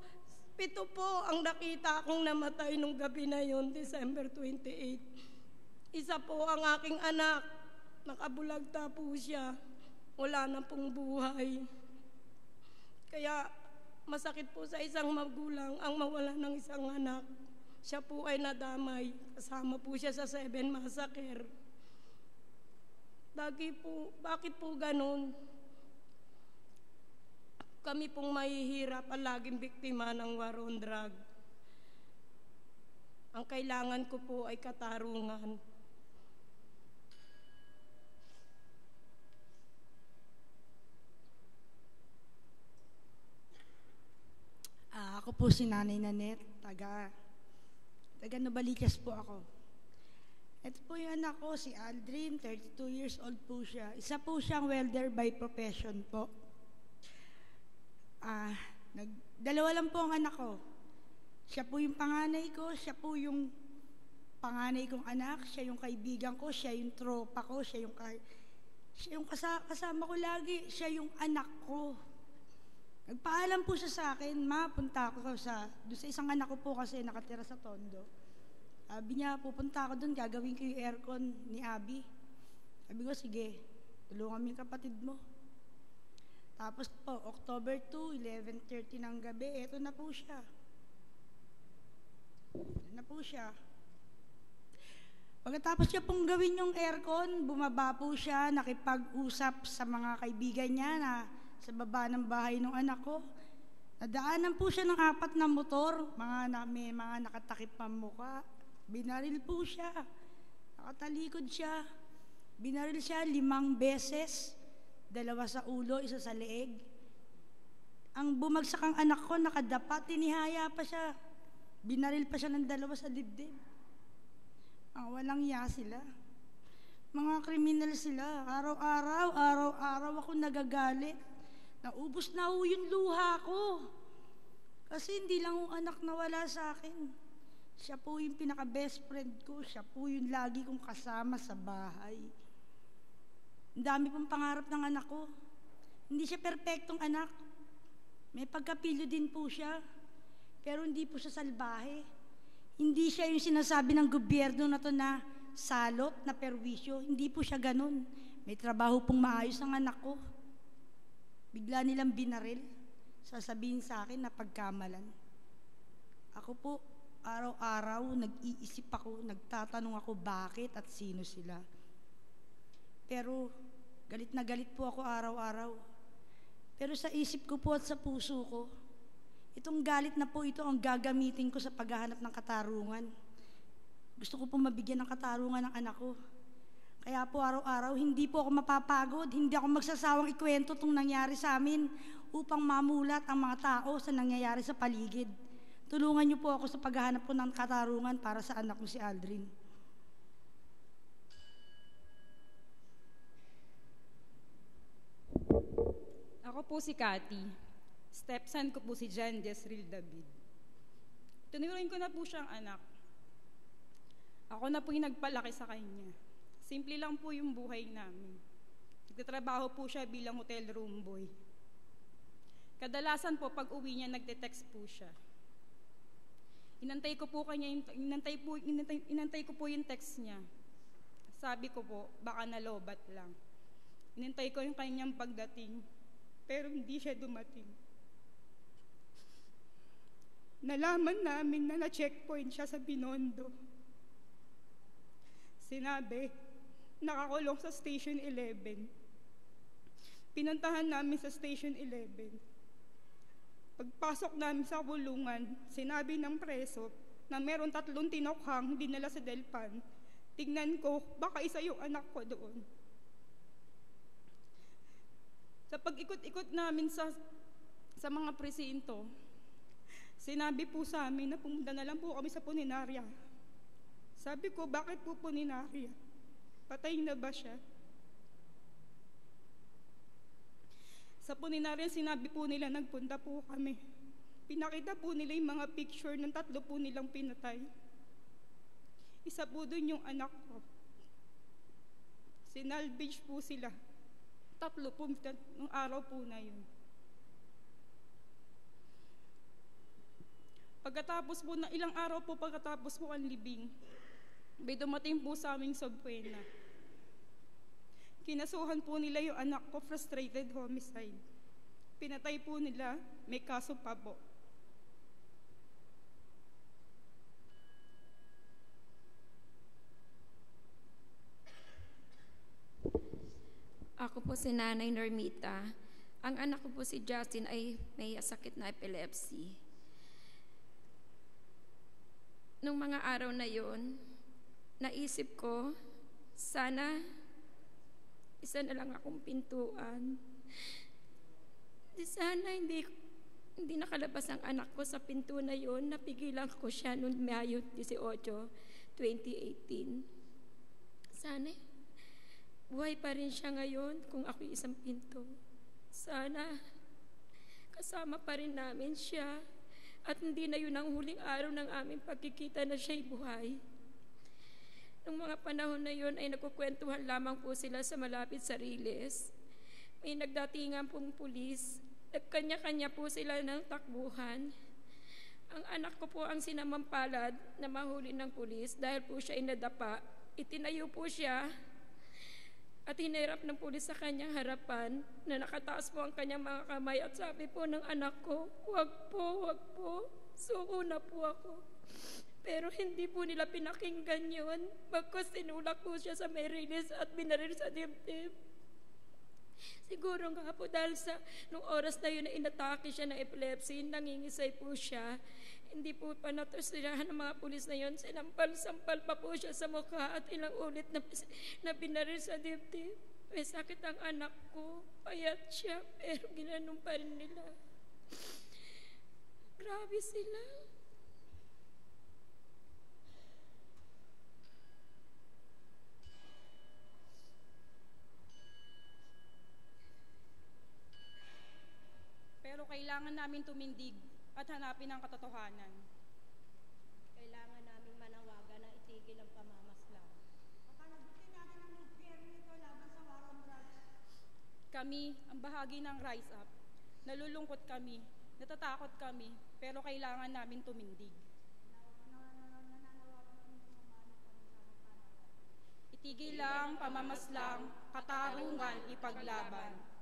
7 po ang nakita kong namatay nung gabi na yon, December 28. Isa po ang aking anak, nakabulagta po siya, wala na pong buhay. Kaya masakit po sa isang magulang ang mawala ng isang anak. Siya po ay nadamay, kasama po siya sa 7 massacre. Bakit po ganun? Kami pong mahihirap, laging biktima ng war on drug. Ang kailangan ko po ay katarungan. Ako po si Nanay Nanet, taga Novaliches po ako. Ito po yung anak ko, si Aldrin, 32 years old po siya. Isa po siyang welder by profession po. Dalawa lang po ang anak ko. Siya po yung panganay ko, siya po yung panganay kong anak, siya yung kaibigan ko, siya yung tropa ko, siya yung kasama ko lagi, siya yung anak ko. Nagpaalam po siya sa akin, ma, punta ako doon sa isang anak ko po kasi nakatira sa Tondo. Sabi niya, pupunta ako doon, gagawin ko yung aircon ni Abby. Sabi ko, sige, tulungan mo yung kapatid mo. Tapos po, October 2, 11:30 ng gabi, eto na po siya. Pagkatapos niya pong gawin yung aircon, bumaba po siya, nakipag-usap sa mga kaibigan niya na sa baba ng bahay ng anak ko. Nadaanan po siya ng 4 na motor, may mga nakatakip pa mukha. Binaril po siya. Nakatalikod siya. Binaril siya 5 beses. 2 sa ulo, 1 sa leeg. Ang bumagsak ang anak ko, nakadapa, tinihaya pa siya. Binaril pa siya ng 2 sa dibdib. Walang iya sila. Mga kriminal sila. Araw-araw ako nagagalit. Naubos na ho yung luha ko. Kasi hindi lang yung anak na wala sa akin. Siya po yung pinaka-best friend ko. Siya po yung lagi kong kasama sa bahay. Ang dami pong pangarap ng anak ko. Hindi siya perpektong anak. May pagkapilyo din po siya. Pero hindi po siya salbahe. Hindi siya yung sinasabi ng gobyerno na to na salot, na perwisyo. Hindi po siya ganun. May trabaho pong maayos ang anak ko. Bigla nilang binaril, sasabihin sa akin na pagkamalan. Ako po, araw-araw, nag-iisip ako, nagtatanong ako bakit at sino sila. Pero galit na galit po ako araw-araw. Pero sa isip ko po at sa puso ko, itong galit na po ito ang gagamitin ko sa paghahanap ng katarungan. Gusto ko po mabigyan ng katarungan ng anak ko. Kaya po araw-araw, hindi po ako mapapagod, hindi ako magsasawang ikwento itong nangyari sa amin upang mamulat ang mga tao sa nangyayari sa paligid. Tulungan niyo po ako sa paghahanap po ng katarungan para sa anak ko si Aldrin. Ako po si Cathy. Stepson ko po si Jan Jezreel David. Tinuruin ko na po siyang anak. Ako na po yung nagpalaki sa kanya. Simple lang po yung buhay namin. Nagtatrabaho po siya bilang hotel room boy. Kadalasan po pag uwi niya nagte-text po siya. Inantay ko po yung text niya. Sabi ko po, baka nalobat lang. Inantay ko yung kanyang pagdating, pero hindi siya dumating. Nalaman namin na na-checkpoint siya sa Binondo. Sinabi, nakakulong sa Station 11. Pinuntahan namin sa Station 11. Pagpasok namin sa kulungan, sinabi ng preso na meron 3 tinokhang dinala sa Delpan. Tignan ko, baka isa yung anak ko doon. Sa pag-ikot-ikot namin sa mga presinto, sinabi po sa amin na pumunta na lang po kami sa puninarya. Sabi ko, bakit po puninarya? Patay na ba siya? Sa puninarya, sinabi po nila, nagpunta po kami. Pinakita po nila yung mga picture ng 3 po nilang pinatay. Isa po doon yung anak ko. Sinalvage po sila. 3 po nung araw po na yun. Pagkatapos po na ilang araw po pagkatapos po ang libing, may dumating po sa aming subpoena. Kinasuhan po nila yung anak ko, frustrated homicide. Pinatay po nila, may kaso pa po. Ako po si Nanay Ermita. Ang anak ko po si Justin ay may sakit na epilepsy. Nung mga araw na yon, naisip ko, sana isa na lang akong pintuan. Sana hindi nakalabas ang anak ko sa pinto na yon. Napigilan ko siya noong Mayo 18, 2018. Sana buhay pa rin siya ngayon kung ako'y isang pinto. Sana kasama pa rin namin siya at hindi na yun ang huling araw ng aming pagkikita na siya'y buhay. Nung mga panahon na yun ay nagkukwentuhan lamang po sila sa malapit sa Riles. May nagdatingan pong pulis. Nagkanya-kanya po sila ng takbuhan. Ang anak ko po ang sinamampalad na mahuli ng pulis dahil po siya ay nadapa. Itinayo po siya at hinirap ng pulis sa kanyang harapan na nakataas po ang kanyang mga kamay at sabi po ng anak ko, wag po, suko na po ako. Pero hindi po nila pinakinggan yun. Bagkus sinulak po siya sa may rilis at binaril sa dibdib. Siguro nga po dahil nung oras na yun na inatake siya ng epilepsy, nangingisay po siya. Hindi po pa natusirahan ng mga pulis na yun. Sinampal-sampal pa po siya sa mukha at ilang ulit na binaril sa dibdib. May sakit ang anak ko. Payat siya, pero ginanong pa rin nila. Grabe sila. Pero kailangan namin tumindig at hanapin ang katotohanan. Kailangan namin manawagan na itigil ang pamamaslang. Papanagutin natin ang gobyerno nito laban sa war on drugs. Kami, ang bahagi ng Rise Up, nalulungkot kami, natatakot kami, pero kailangan namin tumindig. Itigil lang, pamamaslang, katarungan, ipaglaban.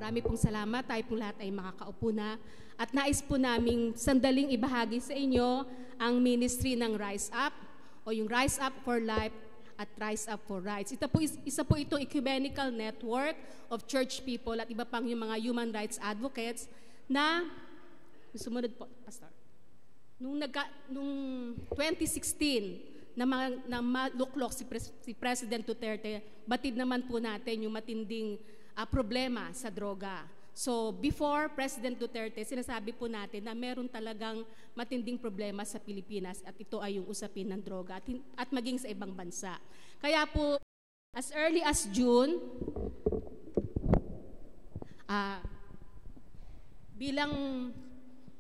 Marami pong salamat. Tayo pong lahat ay makakaupo na. At nais po naming sandaling ibahagi sa inyo ang ministry ng Rise Up o yung Rise Up for Life at Rise Up for Rights. Isa po itong ecumenical network of church people at iba pang yung mga human rights advocates na sumunod po, Pastor. Nung 2016, na maluklok si President Duterte, batid naman po natin yung matinding problema sa droga. So before President Duterte, sinasabi po natin na meron talagang matinding problema sa Pilipinas at ito ay yung usapin ng droga at maging sa ibang bansa. Kaya po, as early as June, bilang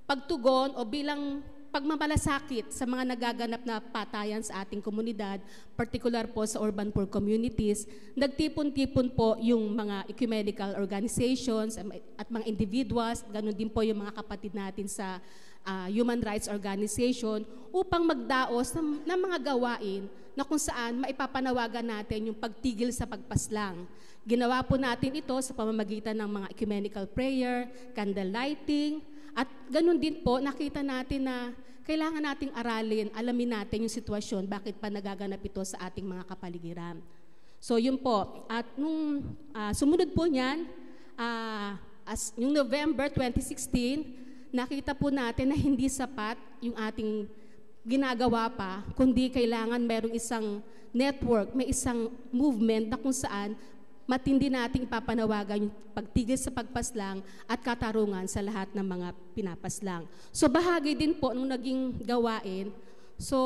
pagtugon o bilang pagmamalasakit sa mga nagaganap na patayan sa ating komunidad, particular po sa urban poor communities, nagtipon-tipon po yung mga ecumenical organizations at mga individuals, ganun din po yung mga kapatid natin sa human rights organization upang magdaos ng mga gawain na kung saan maipapanawagan natin yung pagtigil sa pagpaslang. Ginawa po natin ito sa pamamagitan ng mga ecumenical prayer, candle lighting, at ganun din po, nakita natin na kailangan nating aralin, alamin natin yung sitwasyon, bakit pa nagaganap ito sa ating mga kapaligiran. So yun po. At nung sumunod po niyan, yung November 2016, nakita po natin na hindi sapat yung ating ginagawa pa, kundi kailangan merong isang network, may isang movement na kung saan matindi nating ipapanawagan yung pagtigil sa pagpaslang at katarungan sa lahat ng mga pinapaslang. So bahagi din po nung naging gawain. So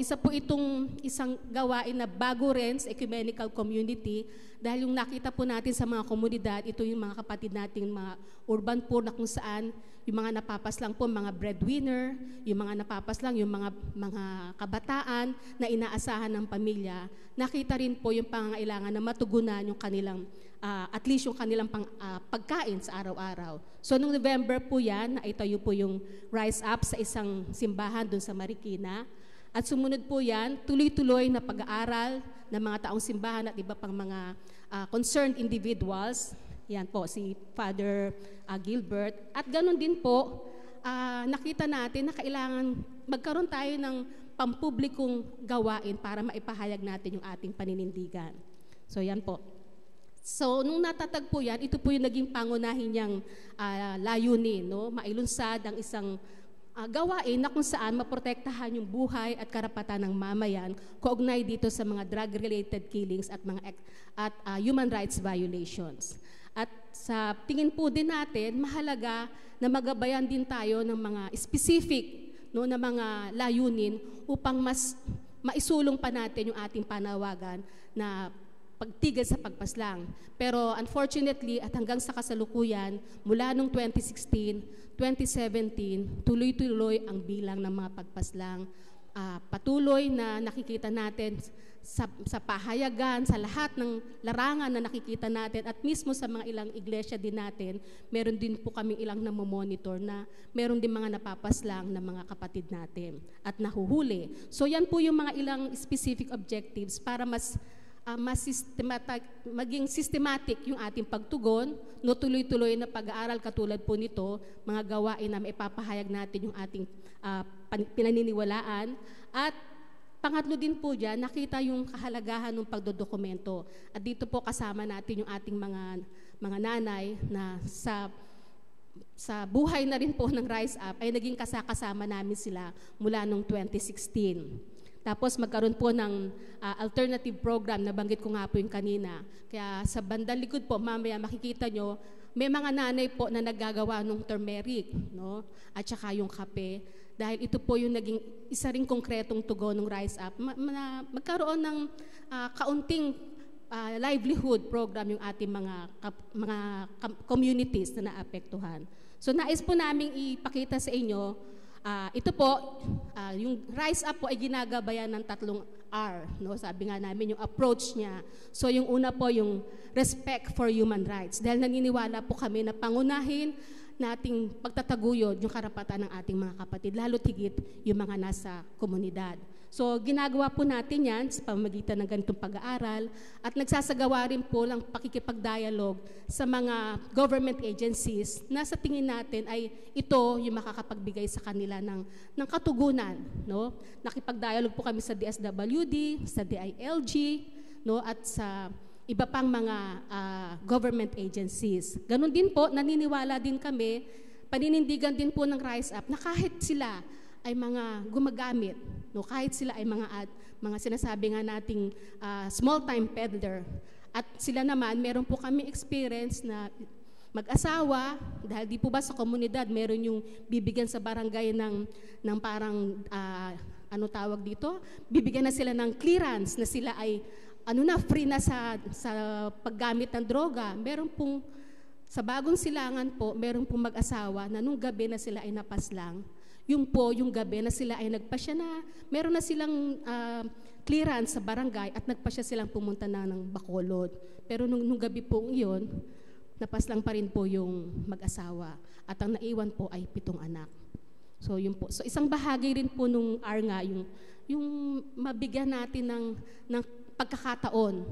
isa po itong isang gawain na bago rin sa ecumenical community dahil yung nakita po natin sa mga komunidad, ito yung mga kapatid nating mga urban poor na kung saan yung mga napapaslang po, mga breadwinner, yung mga napapaslang, yung mga kabataan na inaasahan ng pamilya, nakita rin po yung pangangailangan na matugunan yung kanilang, at least yung kanilang pagkain sa araw-araw. So noong November po yan, naitayo po yung Rise Up sa isang simbahan doon sa Marikina. At sumunod po yan, tuloy-tuloy na pag-aaral ng mga taong simbahan at iba pang mga concerned individuals. Yan po, si Father Gilbert. At ganun din po, nakita natin na kailangan magkaroon tayo ng pampublikong gawain para maipahayag natin yung ating paninindigan. So yan po. So nung natatagpo yan, ito po yung naging pangunahin niyang layunin, no? Mailunsad ang isang gawain na kung saan maprotektahan yung buhay at karapatan ng mamayan kaugnay dito sa mga drug-related killings at human rights violations. At sa tingin po din natin, mahalaga na magabayan din tayo ng mga specific na mga layunin upang mas maisulong pa natin yung ating panawagan na pagtigil sa pagpaslang. Pero unfortunately at hanggang sa kasalukuyan, mula noong 2016, 2017, tuloy-tuloy ang bilang ng mga pagpaslang. Patuloy na nakikita natin sa pahayagan, sa lahat ng larangan na nakikita natin at mismo sa mga ilang iglesia din natin, meron din po kaming ilang namomonitor na meron din mga napapaslang na mga kapatid natin at nahuhuli. So yan po yung mga ilang specific objectives para maging systematic yung ating pagtugon, no, tuloy-tuloy na pag-aaral katulad po nito, mga gawain na maipapahayag natin yung ating pinaniniwalaan. At pangatlo din po dyan, nakita yung kahalagahan ng pagdodokumento. At dito po kasama natin yung ating mga nanay na sa buhay na rin po ng Rise Up ay naging kasama namin sila mula noong 2016. Tapos magkaroon po ng alternative program, nabanggit ko nga po yung kanina. Kaya sa bandang likod po, mamaya makikita nyo, may mga nanay po na naggagawa ng turmeric, no? At saka yung kape. Dahil ito po yung naging isa ring konkretong tugon ng Rise Up. Magkaroon ng kaunting livelihood program yung ating mga communities na naapektuhan. So nais po namin ipakita sa inyo, ito po, yung Rise Up po ay ginagabayan ng 3 R. No? Sabi nga namin yung approach niya. So yung una po yung respect for human rights. Dahil naniniwala po kami na pangunahin nating pagtataguyod yung karapatan ng ating mga kapatid, lalo't higit yung mga nasa komunidad. So ginagawa po natin yan sa pamamagitan ng ganitong pag-aaral at nagsasagawa rin po ng pakikipag-dialogue sa mga government agencies na sa tingin natin ay ito yung makakapagbigay sa kanila ng katugunan. No? Nakipag-dialogue po kami sa DSWD, sa DILG, no? At sa iba pang mga government agencies. Ganon din po, naniniwala din kami, paninindigan din po ng Rise Up na kahit sila ay mga gumagamit, no, kahit sila ay mga sinasabi nga nating small-time peddler. At sila naman, meron po kami experience na mag-asawa, dahil di po ba sa komunidad, meron yung bibigyan sa barangay ng parang, ano tawag dito? Bibigyan na sila ng clearance na sila ay free na sa paggamit ng droga. Meron pong, sa bagong silangan po, meron pong mag-asawa na nung gabi na sila ay napaslang. Yung gabi na sila ay nagpasya na, meron na silang clearance sa barangay at nagpasya silang pumunta na ng Bacolod. Pero nung gabi po iyon, napaslang pa rin po yung mag-asawa. At ang naiwan po ay 7 anak. So yun po. So isang bahagi rin po nung ARNGA, yung mabigyan natin ng pagkakataon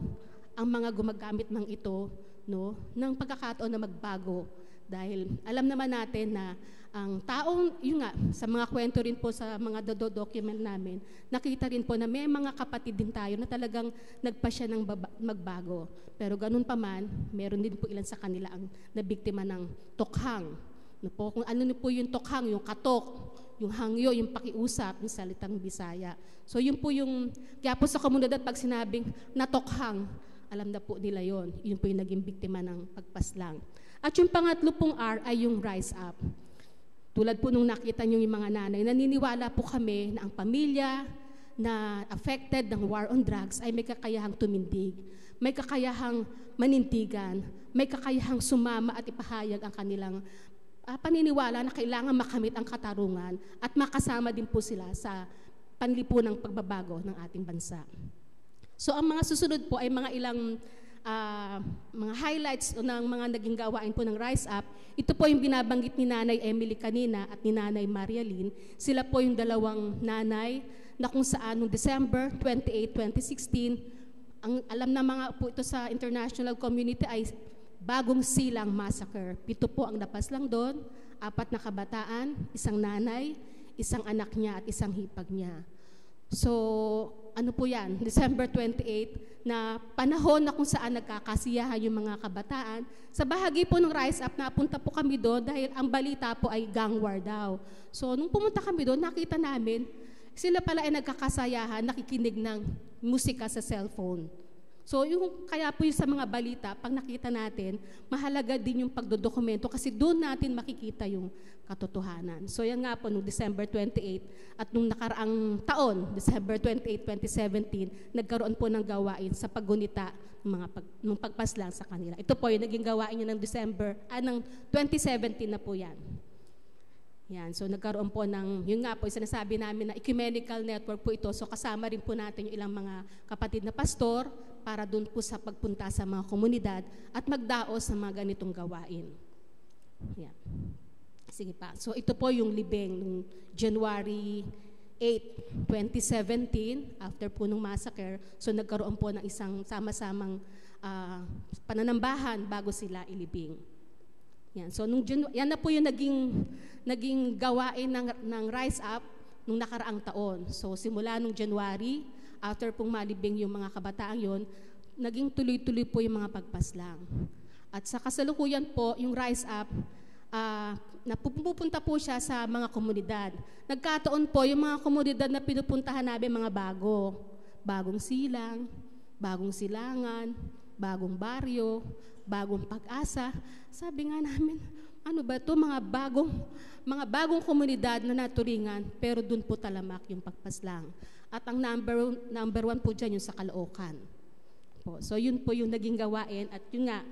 ang mga gumagamit ng ito, no, ng pagkakataon na magbago. Dahil alam naman natin na ang taong, yun nga, sa mga kwento rin po sa mga document namin, nakita rin po na may mga kapatid din tayo na talagang nagpasya ng magbago. Pero ganun pa man, meron din po ilan sa kanila ang nabiktima ng tokhang. No po, kung ano po yung tokhang, yung katok, yung hangyo, yung pakiusap, yung salitang Bisaya. So yun po yung, kaya po sa komunidad pag sinabing natokhang, alam na po nila yon. Yun po yung naging biktima ng pagpaslang. At yung pangatlo pong R ay yung Rise Up. Tulad po nung nakita nyo yung mga nanay, naniniwala po kami na ang pamilya na affected ng war on drugs ay may kakayahang tumindig, may kakayahang manintigan, may kakayahang sumama at ipahayag ang kanilang paniniwala na kailangan makamit ang katarungan at makasama din po sila sa panlipunang pagbabago ng ating bansa. So ang mga susunod po ay mga ilang mga highlights ng mga naging gawain po ng Rise Up. Ito po yung binabanggit ni Nanay Emily kanina at ni Nanay Marialyn. Sila po yung dalawang nanay na kung saan noong December 28, 2016, ang alam na mga po ito sa international community ay Bagong Silang Massacre. 7 po ang napaslang doon, 4 na kabataan, 1 nanay, 1 anak niya at 1 hipag niya. So, ano po yan? December 28 na panahon na kung saan nagkakasiyahan yung mga kabataan. Sa bahagi po ng Rise Up, napunta po kami doon dahil ang balita po ay gang war daw. So, nung pumunta kami doon, nakita namin, sila pala ay nagkakasayahan, nakikinig ng musika sa cellphone. So, kaya po yung sa mga balita, pag nakita natin, mahalaga din yung pagdodokumento kasi doon natin makikita yung katotohanan. So, yan nga po, noong December 28 at nung nakaraang taon, December 28, 2017, nagkaroon po ng gawain sa paggunita ng pagpaslang sa kanila. Ito po yung naging gawain niya ng ng 2017 na po yan. Yan, so nagkaroon po ng, yun nga po, sinasabi namin na ecumenical network po ito. So kasama rin po natin yung ilang mga kapatid na pastor para doon po sa pagpunta sa mga komunidad at magdaos sa mga ganitong gawain. Yan. Sige pa. So ito po yung libing ng January 8, 2017, after po nung massacre. So nagkaroon po ng isang sama-samang pananambahan bago sila ilibing. Yan. So yan na po yung naging gawain ng Rise Up nung nakaraang taon. So simula nung January, after pong malibing yung mga kabataan yon, naging tuloy-tuloy po yung mga pagpaslang. At sa kasalukuyan po, yung Rise Up, napupunta po siya sa mga komunidad. Nagkataon po yung mga komunidad na pinupuntahan namin mga bagong silang, bagong silangan, bagong baryo, bagong pag-asa. Sabi nga namin, ano ba ito? Mga bagong komunidad na naturingan, pero dun po talamak yung pagpaslang. At ang number one po dyan yung sa Caloocan. So yun po yung naging gawain. At yun nga,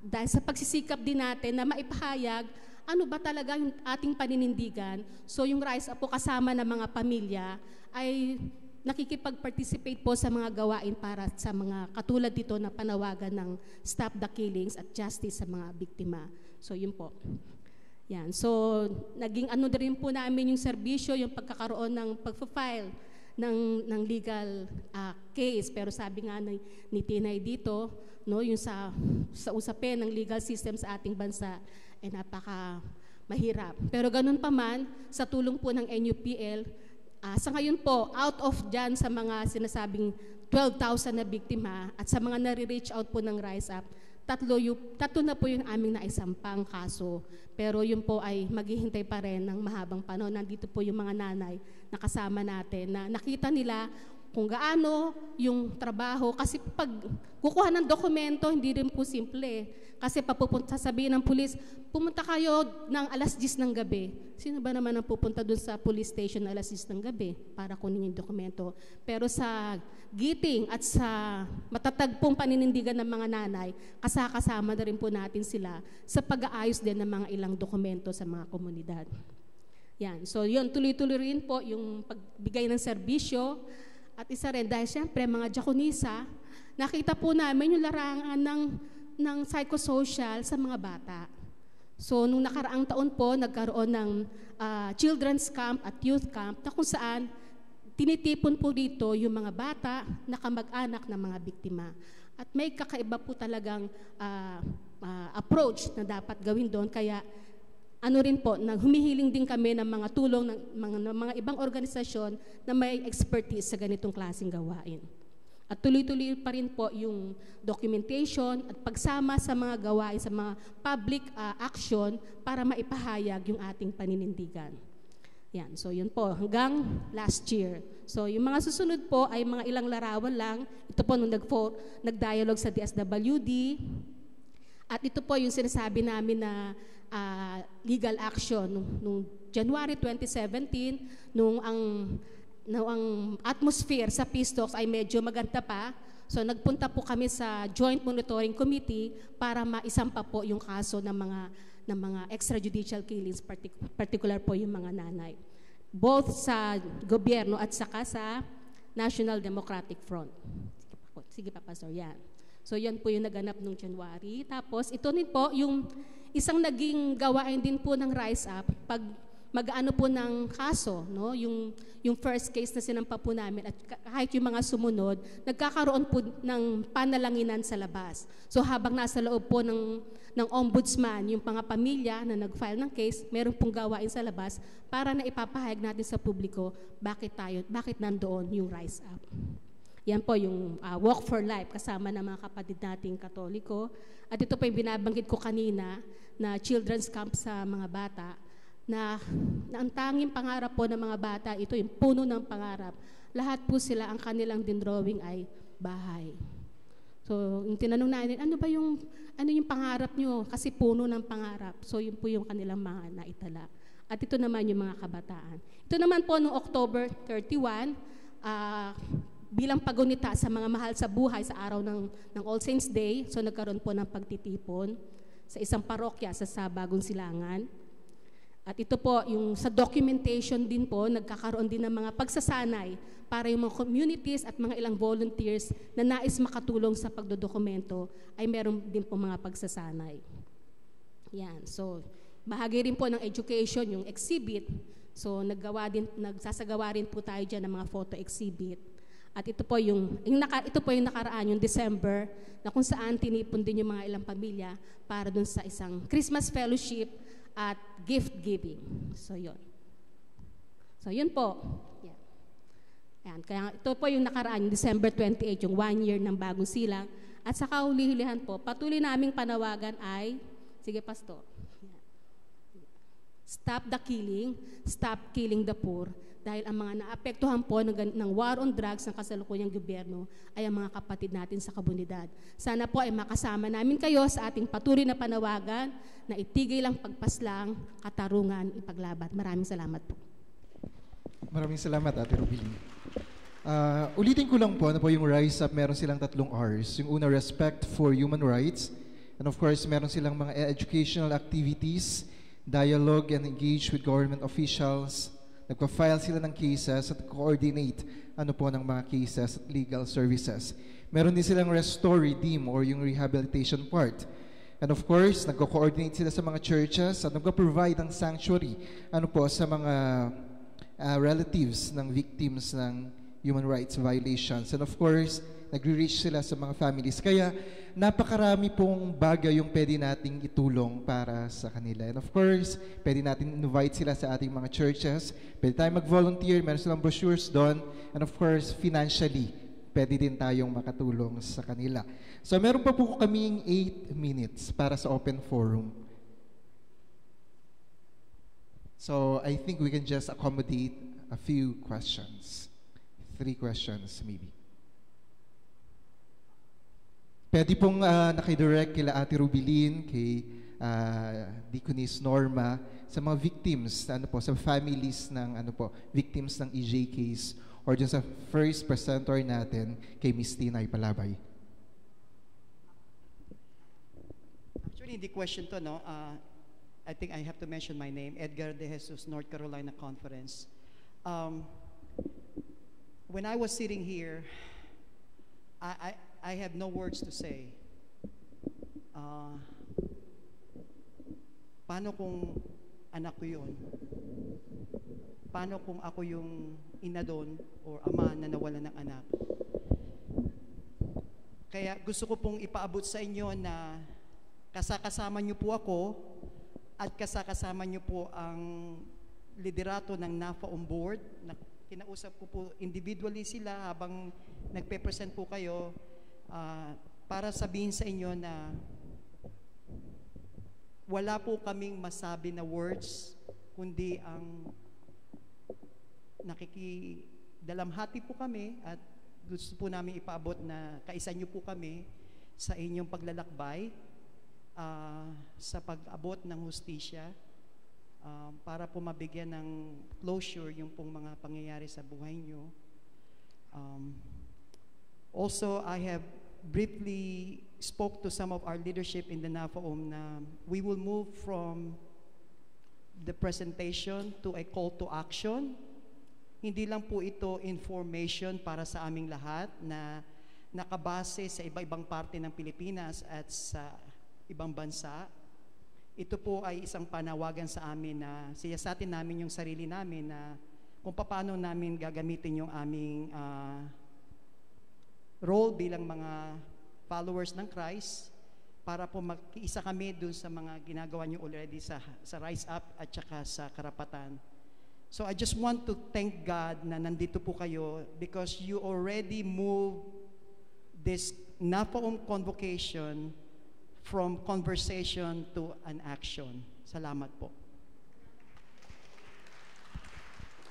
dahil sa pagsisikap din natin na maipahayag, ano ba talaga yung ating paninindigan? So yung Rise Up po kasama ng mga pamilya ay nakikipag-participate po sa mga gawain para sa mga katulad dito na panawagan ng Stop the Killings at Justice sa mga biktima. So yun po. Yan. So naging ano rin po namin yung serbisyo, yung pagkakaroon ng pag-file ng legal case. Pero sabi nga ni Tinay dito, no, yung sa usapin ng legal system sa ating bansa ay napaka mahirap. Pero ganun pa man, sa tulong po ng NUPL, sa ngayon po, out of dyan sa mga sinasabing 12,000 na biktima at sa mga nare-reach out po ng Rise Up, tatlo na po yung aming naisampang kaso. Pero yun po ay maghihintay pa rin ng mahabang panahon. Nandito po yung mga nanay na kasama natin na nakita nila kung gaano yung trabaho. Kasi pag kukuha ng dokumento, hindi rin po simple. Kasi sasabihin ng pulis, pumunta kayo ng alas 10 ng gabi. Sino ba naman ang pupunta dun sa police station na alas 10 ng gabi para kunin yung dokumento? Pero sa giting at sa matatagpong paninindigan ng mga nanay, kasama na rin po natin sila sa pag-aayos din ng mga ilang dokumento sa mga komunidad. Yan. So yun, tuloy-tuloy rin po yung pagbigay ng serbisyo. At isa rin, dahil siyempre mga diakonisa, nakita po namin yung larangan ng psychosocial sa mga bata. So nung nakaraang taon po, nagkaroon ng children's camp at youth camp na kung saan tinitipon po dito yung mga bata na kamag-anak ng mga biktima. At may kakaiba po talagang approach na dapat gawin doon. Kaya ano rin po, humihiling din kami ng mga tulong ng mga ibang organisasyon na may expertise sa ganitong klaseng gawain. At tuloy-tuloy pa rin po yung documentation at pagsama sa mga gawain, sa mga public action para maipahayag yung ating paninindigan. Yan, so yun po, hanggang last year. So yung mga susunod po ay mga ilang larawan lang. Ito po nung nag-dialogue sa DSWD. At ito po yung sinasabi namin na legal action nung January 2017, nung ang atmosphere sa peace talks ay medyo maganda pa. So nagpunta po kami sa Joint Monitoring Committee para maisampa po yung kaso ng mga extrajudicial killings, particular po yung mga nanay. Both sa gobyerno at saka sa National Democratic Front. Sige pa, Pastor, yan. So yan po yung naganap nung January. Tapos ito rin po yung isang naging gawain din po ng Rise Up pag mag-ano po ng kaso, no? Yung first case na sinampa po namin at kahit yung mga sumunod, nagkakaroon po ng panalanginan sa labas. So habang nasa loob po ng ombudsman, yung mga pamilya na nag-file ng case, meron pong gawain sa labas para na ipapahayag natin sa publiko bakit nandoon yung Rise Up. Yan po yung Walk for Life kasama ng mga kapatid nating Katoliko. At ito po yung binabanggit ko kanina na children's camp sa mga bata na ang tanging pangarap po ng mga bata, ito yung puno ng pangarap. Lahat po sila, ang kanilang din drawing ay bahay. So, yung tinanong natin, ano yung pangarap nyo? Kasi puno ng pangarap. So, yun po yung kanilang mga naitala. At ito naman yung mga kabataan. Ito naman po noong October 31, bilang pagunita sa mga mahal sa buhay sa araw ng All Saints Day, so nagkaroon po ng pagtitipon sa isang parokya sa Bagong Silangan. At ito po, yung sa documentation din po, nagkakaroon din ng mga pagsasanay para yung mga communities at mga ilang volunteers na nais makatulong sa pagdodokumento ay meron din po mga pagsasanay. Yan, so bahagi rin po ng education, yung exhibit. So nagsasagawa rin po tayo dyan ng mga photo exhibit. At ito po yung nakaraan, yung December, na kung saan tinipon din yung mga ilang pamilya para dun sa isang Christmas fellowship at gift giving. So yun. So yun po. Yeah. Ayan. Kaya ito po yung nakaraan, yung December 28, yung 1 year ng Bagong Silang. At sa kahuli-hulihan po, patuloy naming panawagan ay, sige Pastor, stop the killing, stop killing the poor. Dahil ang mga naapektuhan po ng war on drugs ng kasalukuyang gobyerno ay ang mga kapatid natin sa komunidad. Sana po ay makasama namin kayo sa ating patuloy na panawagan na itigil ang pagpaslang, katarungan, ipaglaban. Maraming salamat po. Maraming salamat, Ate Rubilin. Ulitin ko lang po, yung Rise Up, meron silang 3 Rs. Yung una, respect for human rights. And of course, meron silang mga educational activities, dialogue and engage with government officials. Nagpa-file sila ng cases at coordinate ng mga cases at legal services. Meron din silang restore, redeem, or yung rehabilitation part. And of course, nagko-coordinate sila sa mga churches at nagpo-provide ng sanctuary sa mga relatives ng victims ng human rights violations. And of course, nagre-reach sila sa mga families. Kaya napakarami pong bagay yung pwede nating itulong para sa kanila. And of course, pwede natin invite sila sa ating mga churches. Pwede tayong mag-volunteer, meron silang brochures doon. And of course, financially, pwede din tayong makatulong sa kanila. So meron pa po kaming 8 minutes para sa open forum. So I think we can just accommodate a few questions. 3 questions maybe. Pwede pong nakidirect kila Ate Rubilin, kay Deaconess Norma, sa mga victims, sa families ng victims ng EJ case, or dyan sa first presenter natin, kay Miss Tinay Palabay. Actually, the question to, no, I think I have to mention my name, Edgar De Jesus, North Carolina Conference. When I was sitting here, I have no words to say. Paano kung anak ko yun? Paano kung ako yung ina doon or ama na nawala ng anak? Kaya gusto ko pong ipaabot sa inyo na kasama niyo po ako at kasama niyo po ang liderato ng NAFAUM board. Kinausap ko po individually sila habang nagpe-present po kayo para sabihin sa inyo na wala po kaming masabi na words, kundi ang nakikidalamhati po kami at gusto po namin ipaabot na kaisa niyo po kami sa inyong paglalakbay sa pag-abot ng hustisya para po mabigyan ng closure yung pong mga pangyayari sa buhay niyo. Also, I have briefly spoke to some of our leadership in the NAFAUM na we will move from the presentation to a call to action. Hindi lang po ito information para sa aming lahat na nakabase sa iba-ibang parte ng Pilipinas at sa ibang bansa. Ito po ay isang panawagan sa amin na siyasatin namin yung sarili namin na kung paano namin gagamitin yung aming role bilang mga followers ng Christ para po mag-isa kami dun sa mga ginagawa nyo already sa Rise Up at saka sa Karapatan. So I just want to thank God na nandito po kayo because you already moved this NAFAUM Convocation from conversation to an action. Salamat po.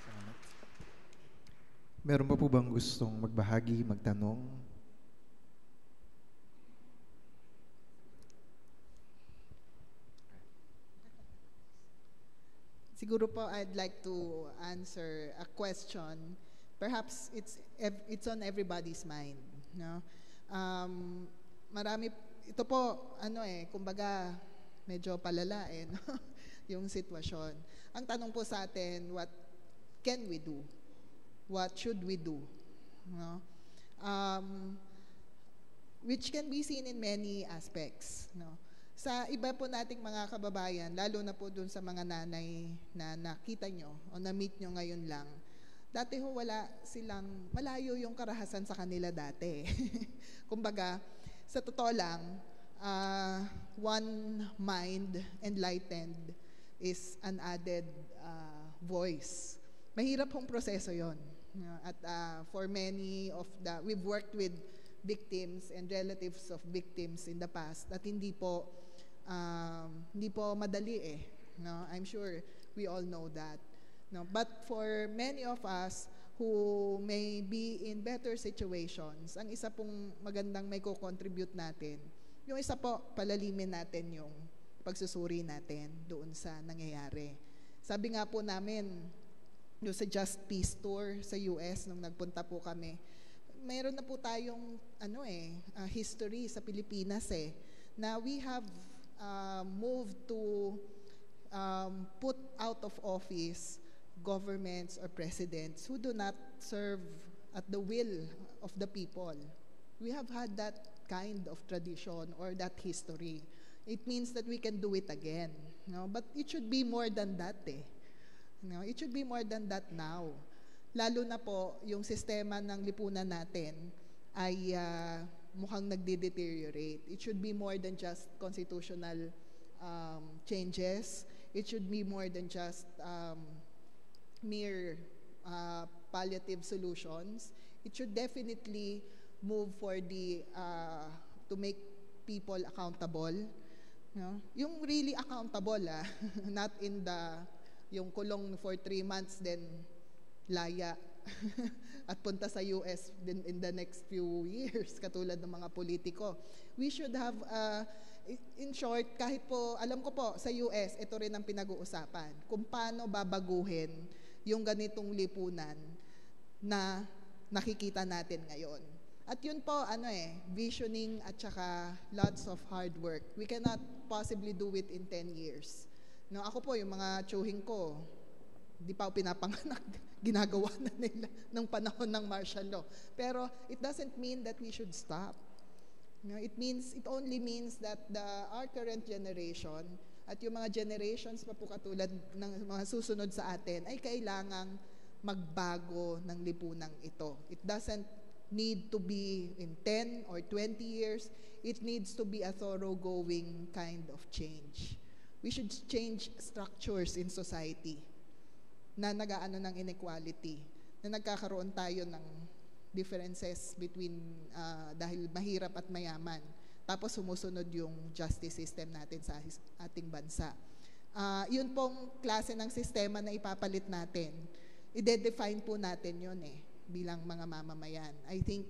Salamat. Meron pa po bang gustong magbahagi, magtanong? Siguro po I'd like to answer a question. Perhaps it's on everybody's mind, no? Ito po, kumbaga, medyo palala no? Yung sitwasyon. Ang tanong po sa atin, what can we do? What should we do? No? Which can be seen in many aspects. No? Sa iba po nating mga kababayan, lalo na po dun sa mga nanay na nakita nyo o na-meet nyo ngayon lang, dati ho malayo yung karahasan sa kanila dati. Kumbaga, sa totoo lang, one mind enlightened is an added voice. Mahirap hong proseso yon. At for many of we've worked with victims and relatives of victims in the past at hindi po madali no? I'm sure we all know that. No? But for many of us who may be in better situations, ang isa pong magandang may co-contribute natin, yung isa po, palalimin natin yung pagsusuri natin doon sa nangyayari. Sabi nga po namin, doon sa Just Peace Tour sa US, nung nagpunta po kami, mayroon na po tayong history sa Pilipinas na we have moved to put out of office governments or presidents who do not serve at the will of the people. We have had that kind of tradition or that history. It means that we can do it again. No? But it should be more than that. No? It should be more than that now. lalo na po yung sistema ng lipunan natin ay mukhang nagde-deteriorate. It should be more than just constitutional changes. It should be more than just mere palliative solutions. It should definitely move for to make people accountable. No? Yung really accountable, not in yung kulong for 3 months, then laya at punta sa US din in the next few years, katulad ng mga politiko. We should have, in short, kahit po, alam ko po, sa US, ito rin ang pinag-uusapan, kung paano babaguhin yung ganitong lipunan na nakikita natin ngayon. At yun po, visioning at saka lots of hard work. We cannot possibly do it in 10 years. No, ako po, yung mga tsuhing ko, di pa ako pinapanganak, ginagawa na nila ng panahon ng martial law. Pero it doesn't mean that we should stop. No, it only means that our current generation at yung mga generations pa po katulad ng mga susunod sa atin ay kailangang magbago ng lipunang ito. It doesn't need to be in 10 or 20 years. It needs to be a thoroughgoing kind of change. We should change structures in society na nag-aano ng inequality, na nagkakaroon tayo ng differences between dahil mahirap at mayaman. Tapos sumusunod yung justice system natin sa ating bansa. Yun pong klase ng sistema na ipapalit natin. I-define po natin yun bilang mga mamamayan. I think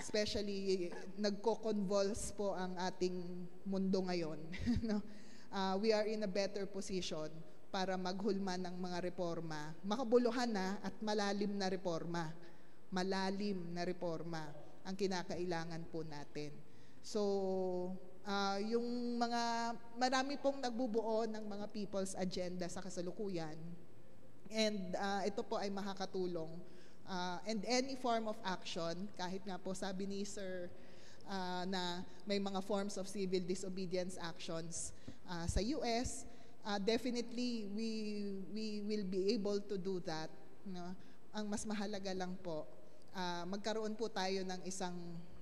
especially nagko-convulse po ang ating mundo ngayon. No? We are in a better position para maghulma ng mga reforma, makabuluhan na at malalim na reforma. Malalim na reforma ang kinakailangan po natin. So, yung marami pong nagbubuo ng mga people's agenda sa kasalukuyan, and ito po ay makakatulong. And any form of action, kahit nga po sabi ni Sir na may mga forms of civil disobedience actions sa US, definitely we will be able to do that. No? Ang mas mahalaga lang po, magkaroon po tayo ng isang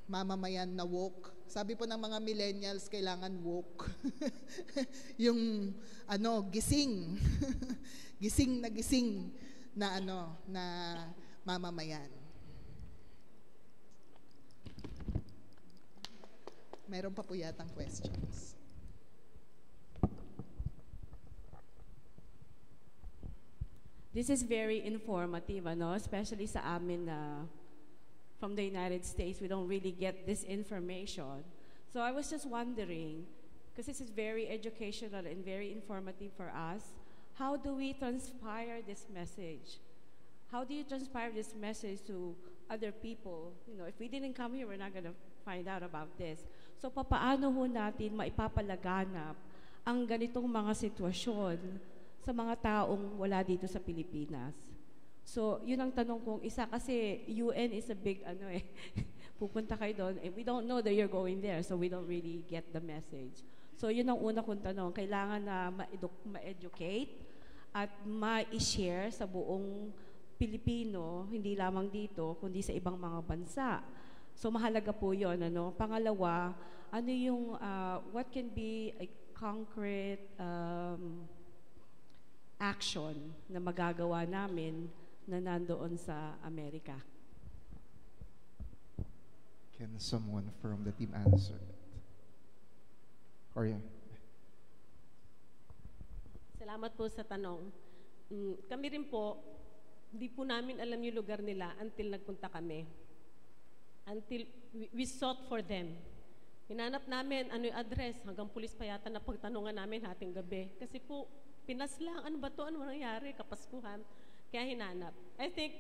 mamamayan na woke. Sabi po ng mga millennials, kailangan woke. Yung gising. gising na na mamamayan. Meron pa po yatang questions. This is very informative, especially sa amin na from the United States, we don't really get this information. So I was just wondering, because this is very educational and very informative for us, how do we transpire this message? How do you transpire this message to other people? If we didn't come here, we're not going to find out about this. So papaano ho natin maipapalaganap ang ganitong mga sitwasyon sa mga taong wala dito sa Pilipinas? So, yun ang tanong kong isa, kasi UN is a big, pupunta kayo doon, and we don't know that you're going there, so we don't really get the message. So, yun ang una kong tanong. Kailangan na ma-educate at ma-share sa buong Pilipino, hindi lamang dito, kundi sa ibang mga bansa. So, mahalaga po yun. Pangalawa, what can be a concrete action na magagawa namin na nandoon sa Amerika? Can someone from the team answer that? Or yeah. Salamat po sa tanong. Kami rin po, hindi po namin alam yung lugar nila until nagpunta kami. Until we sought for them. Hinanap namin ano yung address, hanggang pulis pa yata na pagtanungan namin hating gabi. Kasi po, Pinas lang, ano ba to? Ano nangyari? Kapaskuhan. Kaya hinanap. I think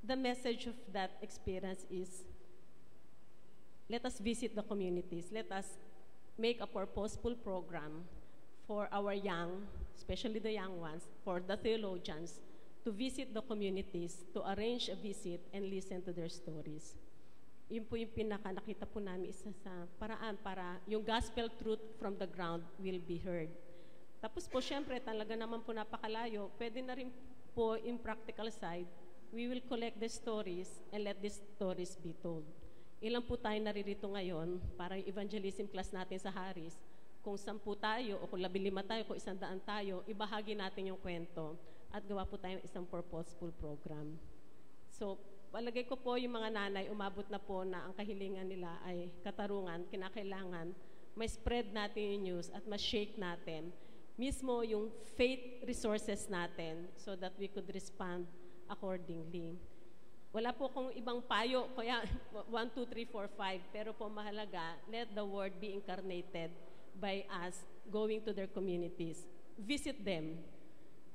the message of that experience is, let us visit the communities. Let us make a purposeful program for our young, especially the young ones, for the theologians, to visit the communities, to arrange a visit and listen to their stories. Yun po yung nakita po namin isa sa paraan para yung gospel truth from the ground will be heard. Tapos po, syempre, talaga naman po napakalayo. Pwede na rin po in practical side, we will collect the stories and let these stories be told. Ilan po tayo naririto ngayon, parang evangelism class natin sa Harris, kung 10 tayo o kung 15 tayo, kung 100 tayo, ibahagi natin yung kwento at gawa po tayo ng isang purposeful program. So, palagay ko po yung mga nanay, umabot na po na ang kahilingan nila ay katarungan, kinakailangan, may spread natin yung news at ma-shake natin mismo yung faith resources natin so that we could respond accordingly. Wala po kung ibang payo, kaya 1, 2, 3, 4, 5, pero po mahalaga, let the word be incarnated by us going to their communities. Visit them.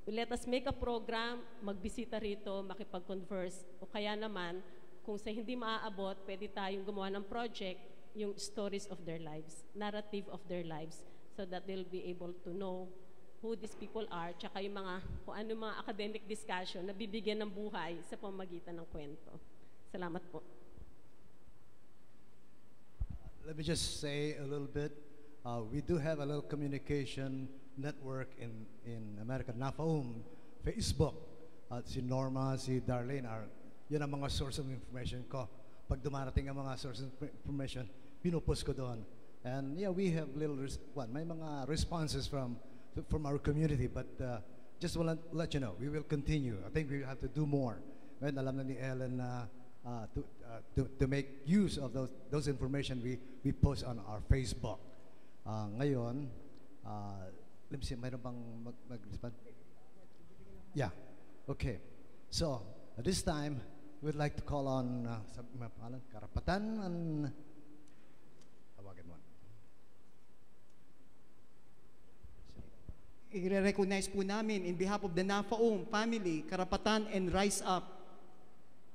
Let us make a program, magbisita rito, makipag-converse, o kaya naman, kung sa hindi maaabot, pwede tayong gumawa ng project, yung stories of their lives, narrative of their lives, so that they'll be able to know who these people are, tsaka yung mga, kung ano mga academic discussion na bibigyan ng buhay sa pamamagitan ng kwento. Salamat po. Let me just say a little bit. We do have a little communication network in America, NAFAUM, Facebook. Si Norma, si Darlene, yun ang mga source of information ko. Pag dumarating ang mga source of information, pinupost ko doon. And yeah, we have little, may mga responses from our community, but just want to let you know, we will continue. I think we have to do more. Right? Alam na ni Ellen na to make use of those information we post on our Facebook. Ngayon, let me see, mayroon bang mag-respond? Yeah, okay. So, at this time, we'd like to call on Karapatan and tawagan mo. I-recognize po namin in behalf of the NAFAUM family, Karapatan and Rise Up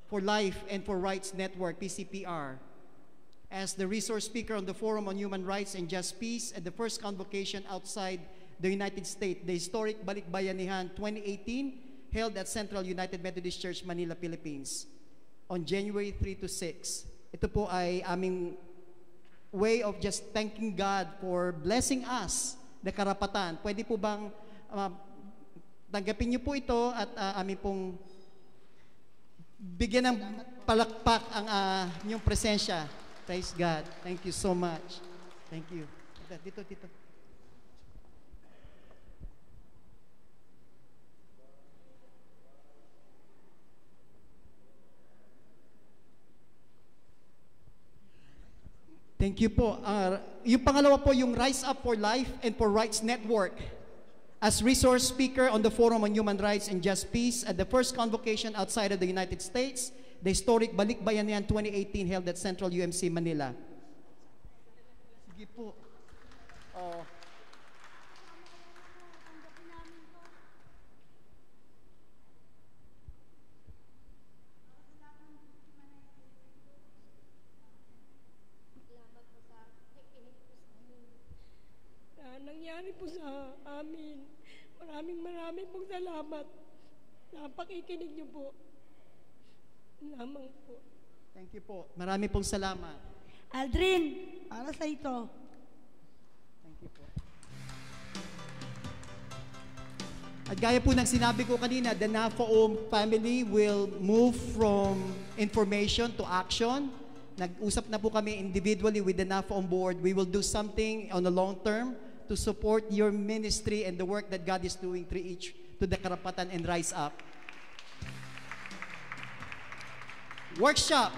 for Life and for Rights Network, PCPR, as the resource speaker on the Forum on Human Rights and Just Peace at the first convocation outside the United States, the historic Balikbayanihan 2018, held at Central United Methodist Church, Manila, Philippines, on January 3 to 6. Ito po ay aming way of just thanking God for blessing us, the Karapatan. Pwede po bang tanggapin niyo po ito at amin pong bigyan ng palakpak ang inyong presensya. Praise God. Thank you so much. Thank you. Dito. Thank you po. Yung pangalawa po, yung Rise Up for Life and for Rights Network. As resource speaker on the Forum on Human Rights and Just Peace at the first convocation outside of the United States, the historic Balikbayanihan 2018 held at Central UMC, Manila. Sige po. Nangyari po sa amin. Maraming pong salamat sa pakikinig niyo po. Lamang po. Thank you po. Marami pong salamat. Aldrin, para sa ito. Thank you po. At gaya po ng sinabi ko kanina, the NAFAUM family will move from information to action. Nag-usap na po kami individually with the NAFAUM board. We will do something on the long term to support your ministry and the work that God is doing to the Karapatan and Rise Up. Workshop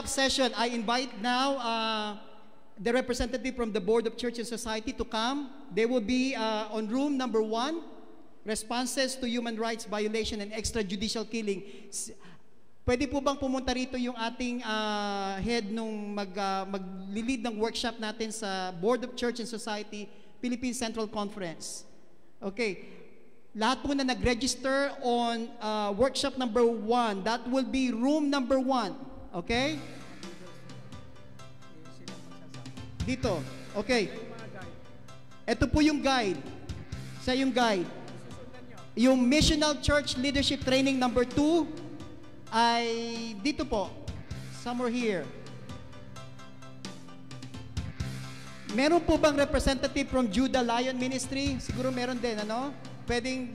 session. I invite now the representative from the Board of Church and Society to come. They will be on room number 1, responses to human rights violation and extrajudicial killing. Pwede po bang pumunta rito yung ating head nung mag-lead ng workshop natin sa Board of Church and Society, Philippine Central Conference. Okay. Lahat po na nag-register on workshop number 1, that will be room number 1. Okay? Dito. Okay. Ito po yung guide. Sa yung guide. Yung Missional Church Leadership Training number 2 ay dito po. Somewhere here. Meron po bang representative from Judah Lion Ministry? Siguro meron din, ano? Pwedeng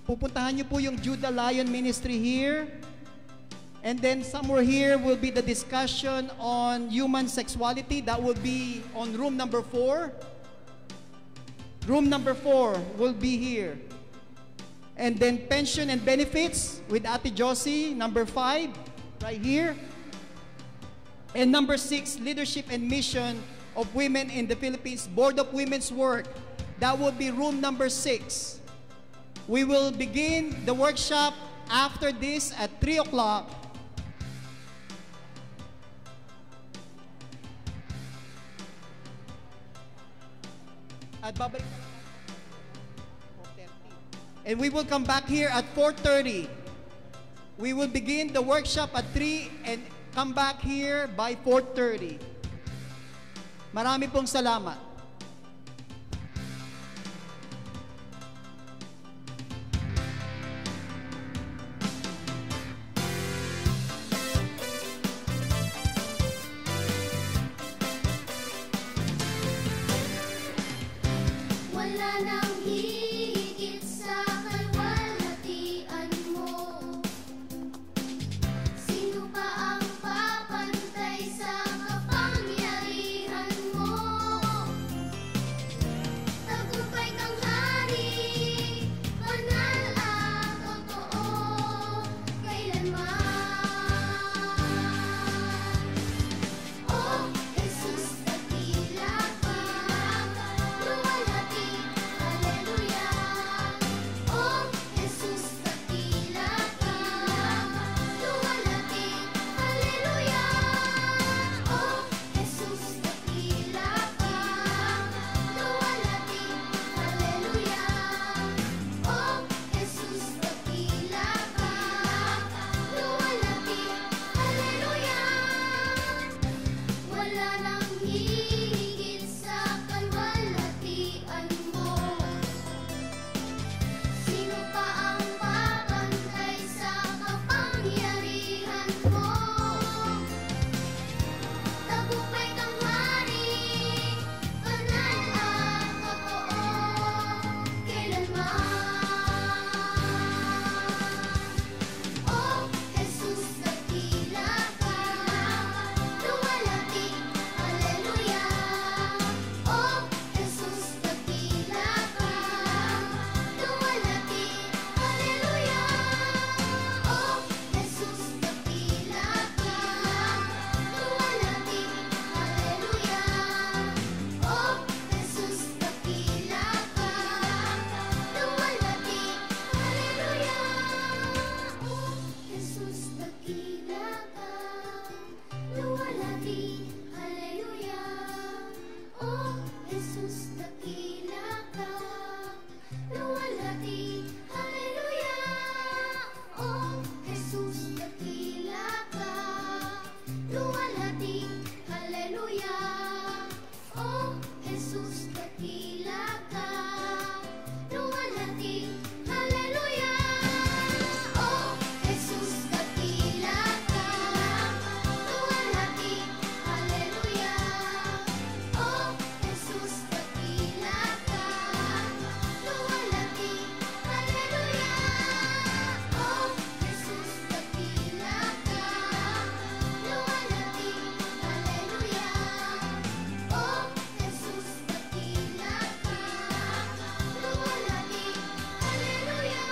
Pupuntahan niyo po yung Judah Lion Ministry here. And then somewhere here will be the discussion on human sexuality. That will be on room number 4. Room number 4 will be here. And then pension and benefits with Ate Josie, number 5, right here. And number 6, leadership and mission of women in the Philippines, Board of Women's Work. That will be room number 6. We will begin the workshop after this at 3 o'clock. At babalik. And we will come back here at 4:30. We will begin the workshop at 3 and come back here by 4:30. Marami pong salamat. Wala nang hihigit sa kalwalhatian mo. Sino pa ang papantay sa kapangyarihan mo? Tagumpay kang hari, banal at totoo, kailanman. Oh, Jesus, dakila ka, luwalhati. Oh, Jesus, dakila ka, luwalhati, hallelujah. Oh, Jesus, dakila ka, luwalhati, hallelujah. Oh, Jesus, dakila ka, luwalhati, hallelujah. Wala nang hihigit sa kalwalhatian mo. Sino pa ang papantay sa kapangyarihan mo? Tagumpay kang hari, banal at totoo, kailanman. Oh, Jesus, dakila ka, luwalhati, hallelujah. Oh, Jesus, dakila ka, luwalhati, hallelujah. Oh, Jesus, dakila ka, luwalhati, hallelujah. Oh, Jesus, dakila ka, luwalhati, hallelujah. Oh, Jesus, dakila ka, luwalhati, hallelujah. Oh, Jesus, dakila ka, luwalhati, hallelujah. Oh, Jesus, dakila ka, luwalhati, hallelujah. Oh, Jesus, dakila ka, luwalhati, hallelujah. Oh, Jesus, dakila ka, luwalhati, hallelujah. Oh, Jesus, dakila ka, luwalhati, hallelujah. Oh, Jesus, dakila ka, luwalhati, hallelujah. Oh, Jesus, dakila ka, luwalhati, hallelujah.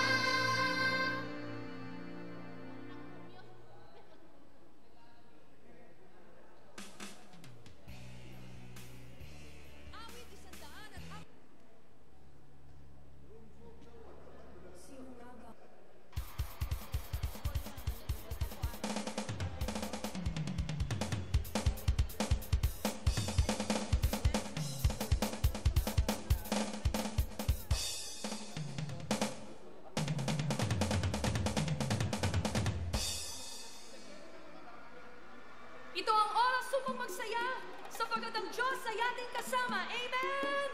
Ito ang oras upang magsaya sapagkat ang Diyos ay ating kasama. Amen!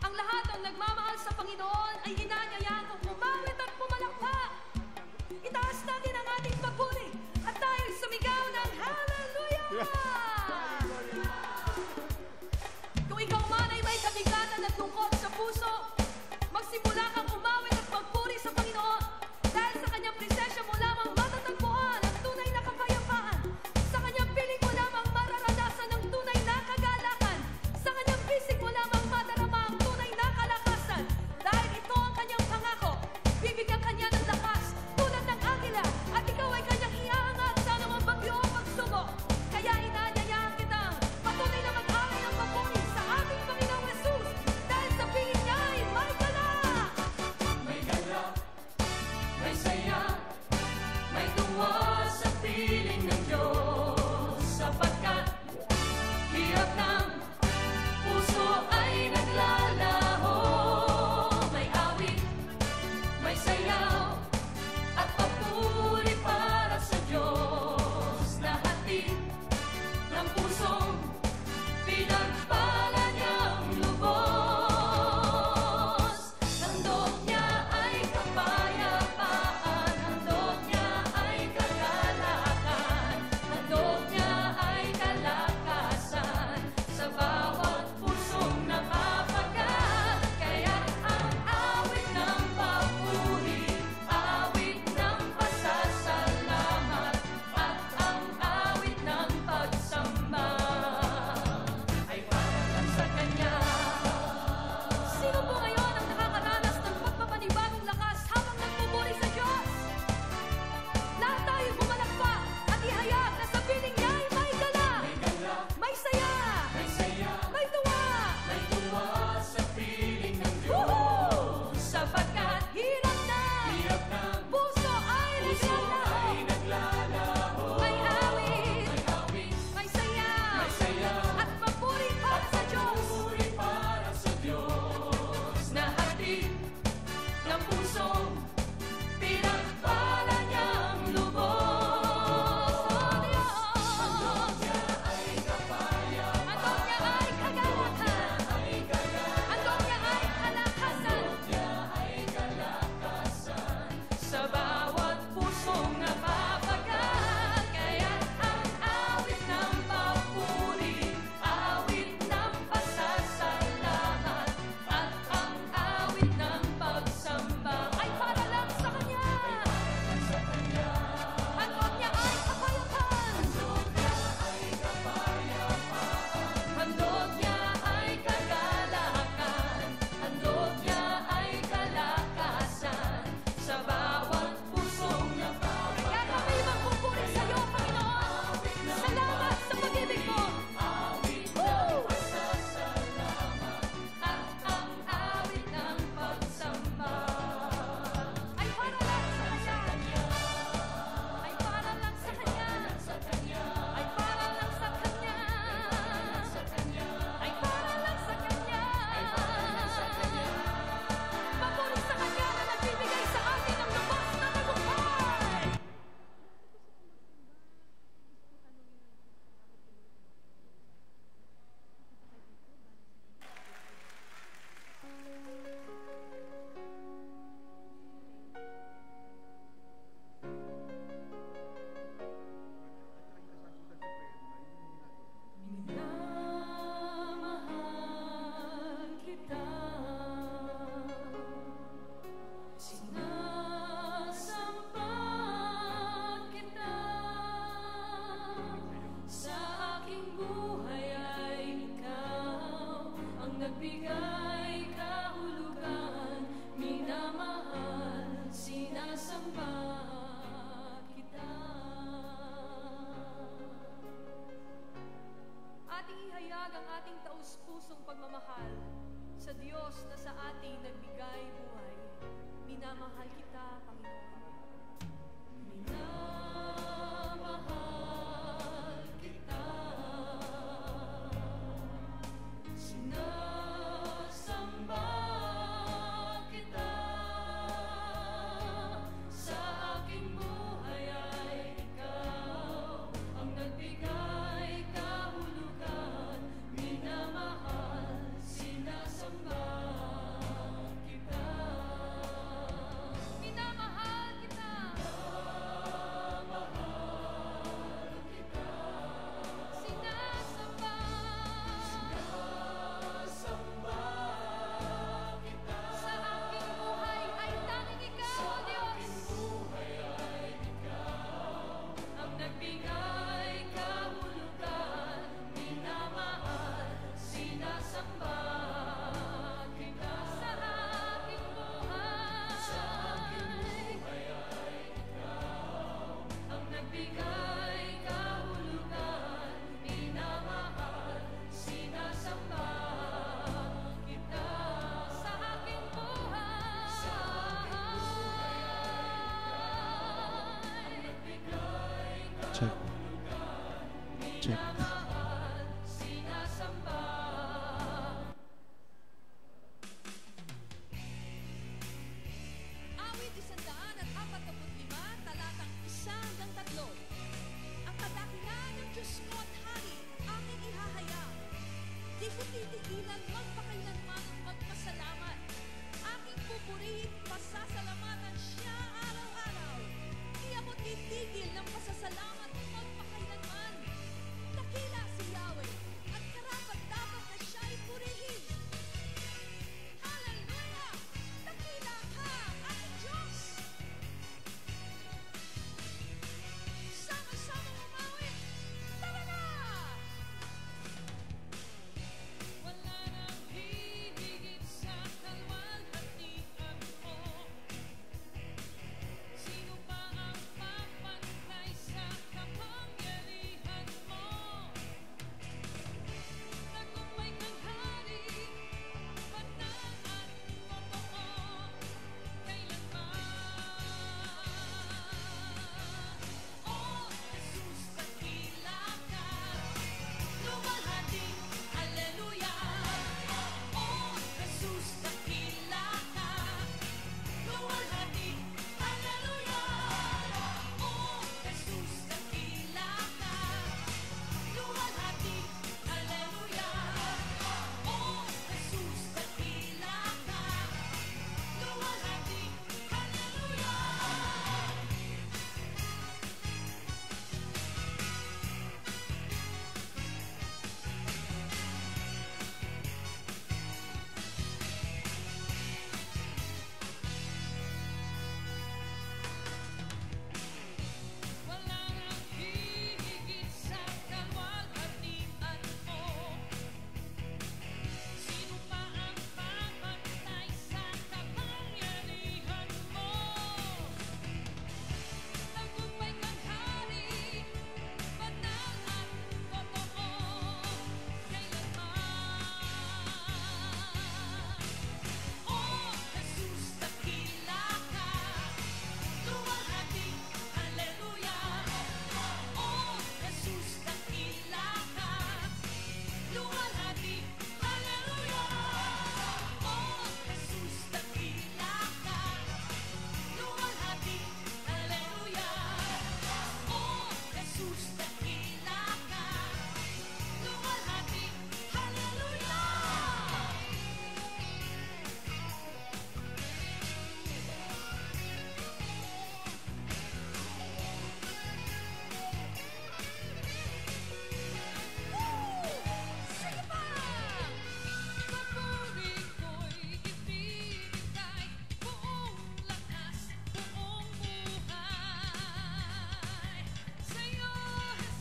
Ang lahat ng nagmamahal sa Panginoon ay inanyayaan kong pumawit at pumalakpak. Itaas natin ang ating papuri at tayo sumigaw ng hallelujah! Kung ikaw man ay may kabigatan at lungkot sa puso, magsimula kang umawit at magpuri sa Panginoon. Dahil sa kanyang presensya mo lamang matatagpuan ang tunay na kapayapaan. Sa kanyang piling mo lamang mararanasan ang tunay na kagalakan. Sa kanyang bisig mo lamang madarama ang tunay na kalakasan. Dahil ito ang kanyang pangako, bibigyan kanya ng lakas tulad ng agila, at ikaw ay kanyang iaangat sa anumang bagyo o pagsubok. Kaya inaanyayahan kitang patuloy na mag-alay ng papuri sa ating Panginoong Jesus, dahil sa piling niya ay may galak. May galak, may saya, may tuwa sa piling ng Diyos, sapagkat hirap ng puso ay naglalaho. May awit, may sayaw, at papuri para sa Diyos, na hatid ng pusong pinagpala niyang lubos. Handog niya ay kapayapaan, handog niya ay kagalakan, handog niya ay kalakasan sa bawat pusong napapagat. Kaya ang awit ng papuri, awit ng pasasalamat, at ang awit ng pagsamba ay para lang sa Kanya. Sino po ngayon ang nakakaranas ng pagpapanibagong lakas habang nagpupuri sa Diyos? Lahat tayo pumalakpak at ihayag na sa piling niya ay may galak, may saya, may tuwa, sa piling ng Woohoo! Sapagkat hirap na puso ay naglalaho. May awit, may saya, at papuri para sa Diyos, na hatid ng pusong pinagpala niyang lubos. Handog niya ay kapayapaan, handog niya ay kagalakan, handog niya ay kalakasan sa bawat pusong napapagat. Kaya ang awit ng papuri, awit ng pasasalamat, at ang awit ng pagsamba ay para lang sa Kanya. Handog niya ay kapayapaan, handog niya ay kagalakan, handog niya ay kalakasan sa bawat pusong napapagat. kaya kami magpupuri sa iyo, Panginoon. Salamat sa pag-ibig mo. Woo! At ang awit ng pagsamba Ay para lang sa Kanya. Ay para lang sa Kanya. Ay para lang sa Kanya. Ay para lang sa Kanya. Papuri sa Kanya na nagbibigay sa atin ng lubos na tagumpay. Minamahal kita, sinasampan kita, sa aking buhay ay ikaw ang nagbigay kahulugan. Minamahal, sinasamba kita. Ating ihayag ang ating taus-pusong pagmamahal sa Diyos na sa ating nagbigay buhay. Minamahal kita, Panginoon. Minamahal kita, sinasamba kita, sa aking buhay ay ikaw ang nagbigay kahulugan. Minamahal, sinasamba kita. Sinasamba kita sa aking buhay. Sa aking buhay ay ikaw ang nagbigay kahulugan, minamahal. Sinasamba kita sa aking buhay. Sa aking buhay ay ikaw ang nagbigay kahulugan, minamahal. Sinasamba. Awit 145, talatang 1-3. Ang kadakilaan ng Diyos ko at hari, aking ihahayag. Di ko titigilan magpakailanman ang magpasalamat. Aking pupurihin, pasasalamatan siya araw-araw. Di ako titigil ng pasasalamat ng magpakailanman. Dakila si Yahweh, at karapat-dapat na siya'y purihin. Hallelujah! Dakila ka, aking Diyos! Sama-samang umawit! Tara na! Wala nang hihigit sa kalwalhatian mo. Sino pa ang papantay sa kapangyarihan mo? Tagumpay kang hari, banal at totoo, kailanman. Oh, Jesus, dakila ka, luwalhati, hallelujah. Oh, Jesus, dakila ka, luwalhati, hallelujah. Oh, Jesus, dakila ka, luwalhati, hallelujah. Oh, Jesus, dakila ka, luwalhati, hallelujah. Wala nang hihigit sa kalwalhatian mo. Sino pa ang papantay sa kapangyarihan mo? Tagumpay kang hari, banal at totoo, kailanman. Oh, Jesus, dakila ka, luwalhati, hallelujah. Oh, Jesus, dakila ka, luwalhati, hallelujah. Oh, Jesus, dakila ka, luwalhati, hallelujah. Oh, Jesus, dakila ka, luwalhati, sige pa! Papuri ko'y ibibigay, buong lakas, buong buhay. Sa'yo,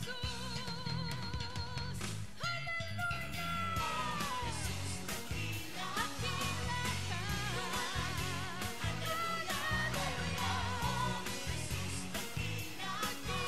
Jesus, hallelujah! Jesus, dakila ka, hallelujah. Jesus, dakila ka,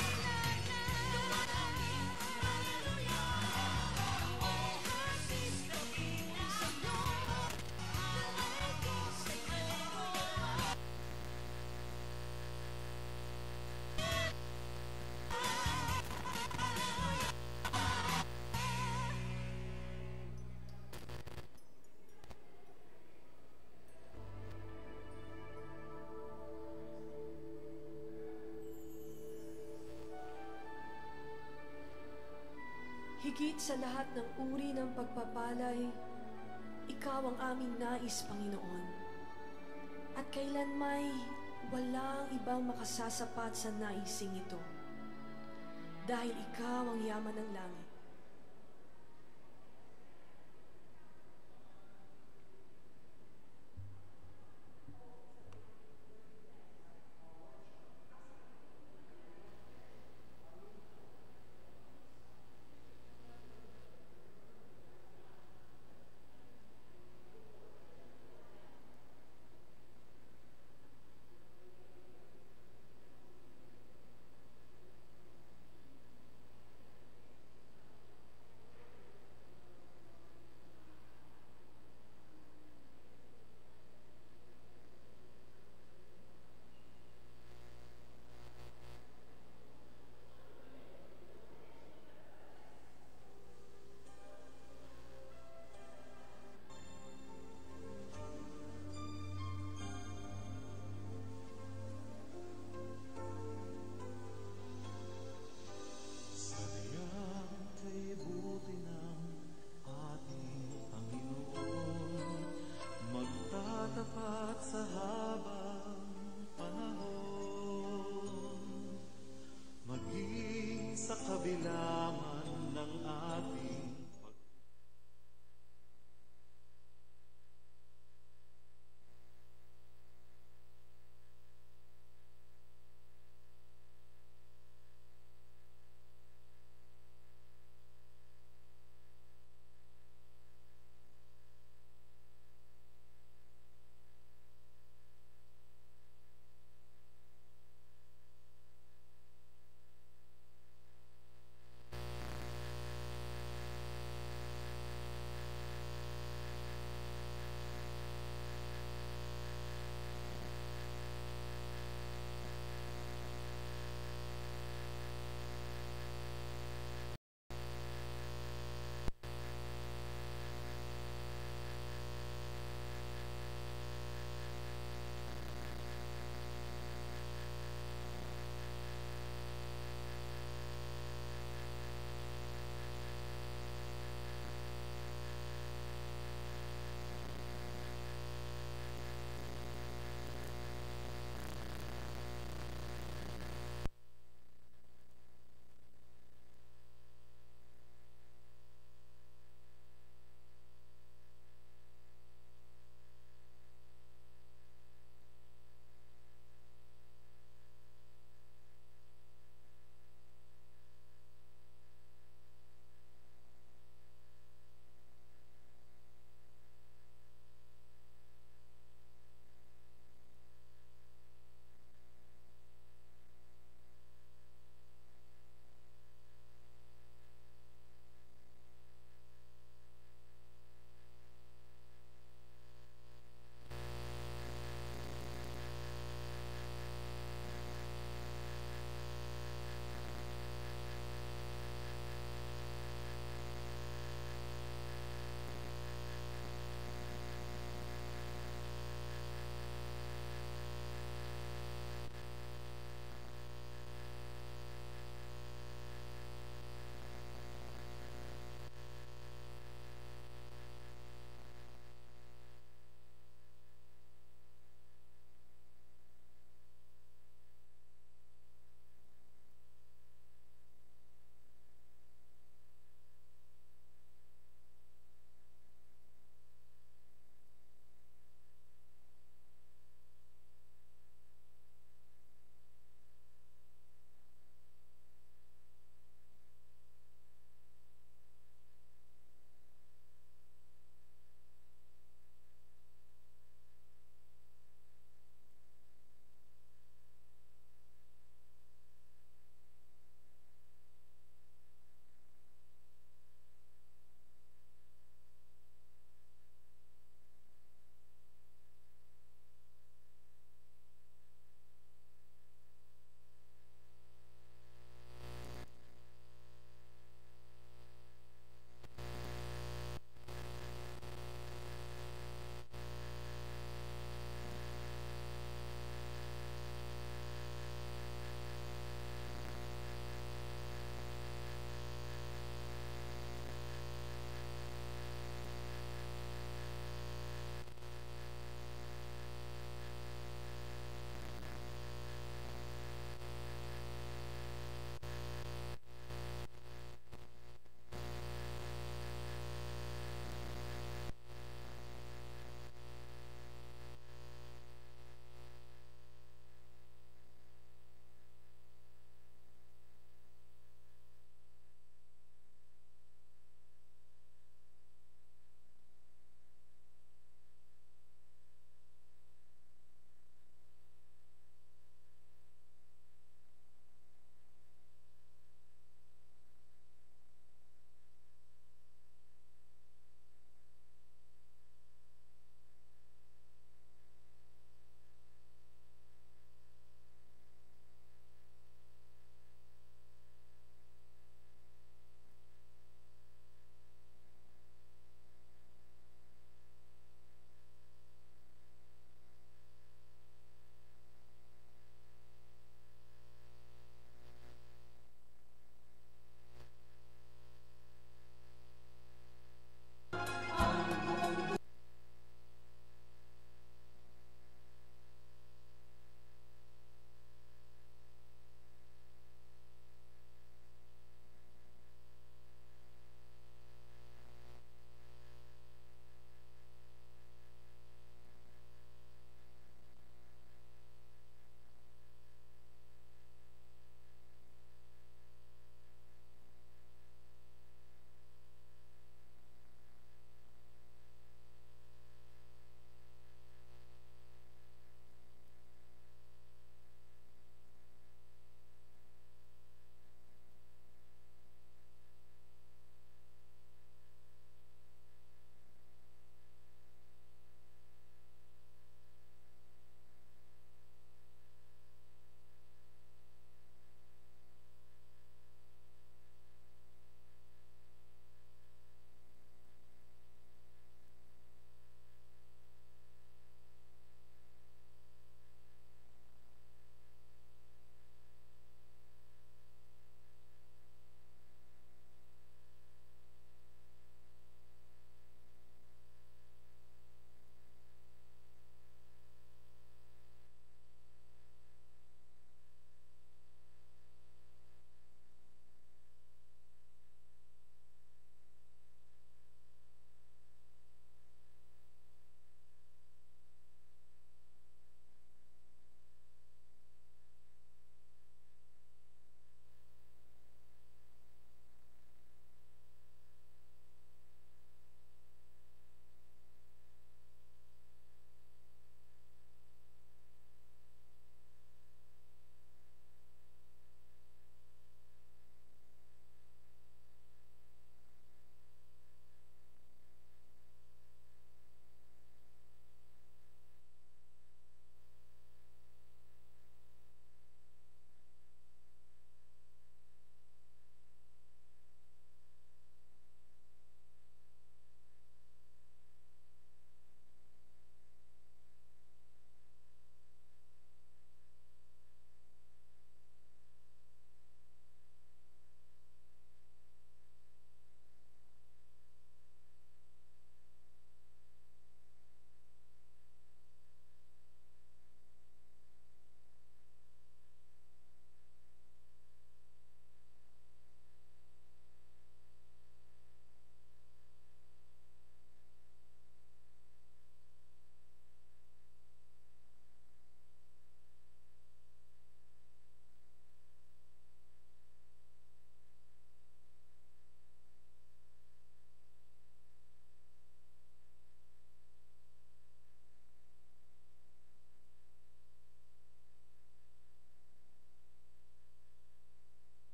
Higit sa lahat ng uri ng pagpapalay, Ikaw ang aming nais, Panginoon. At kailanmay walang ibang makasasapat sa naising ito. Dahil Ikaw ang yaman ng langit.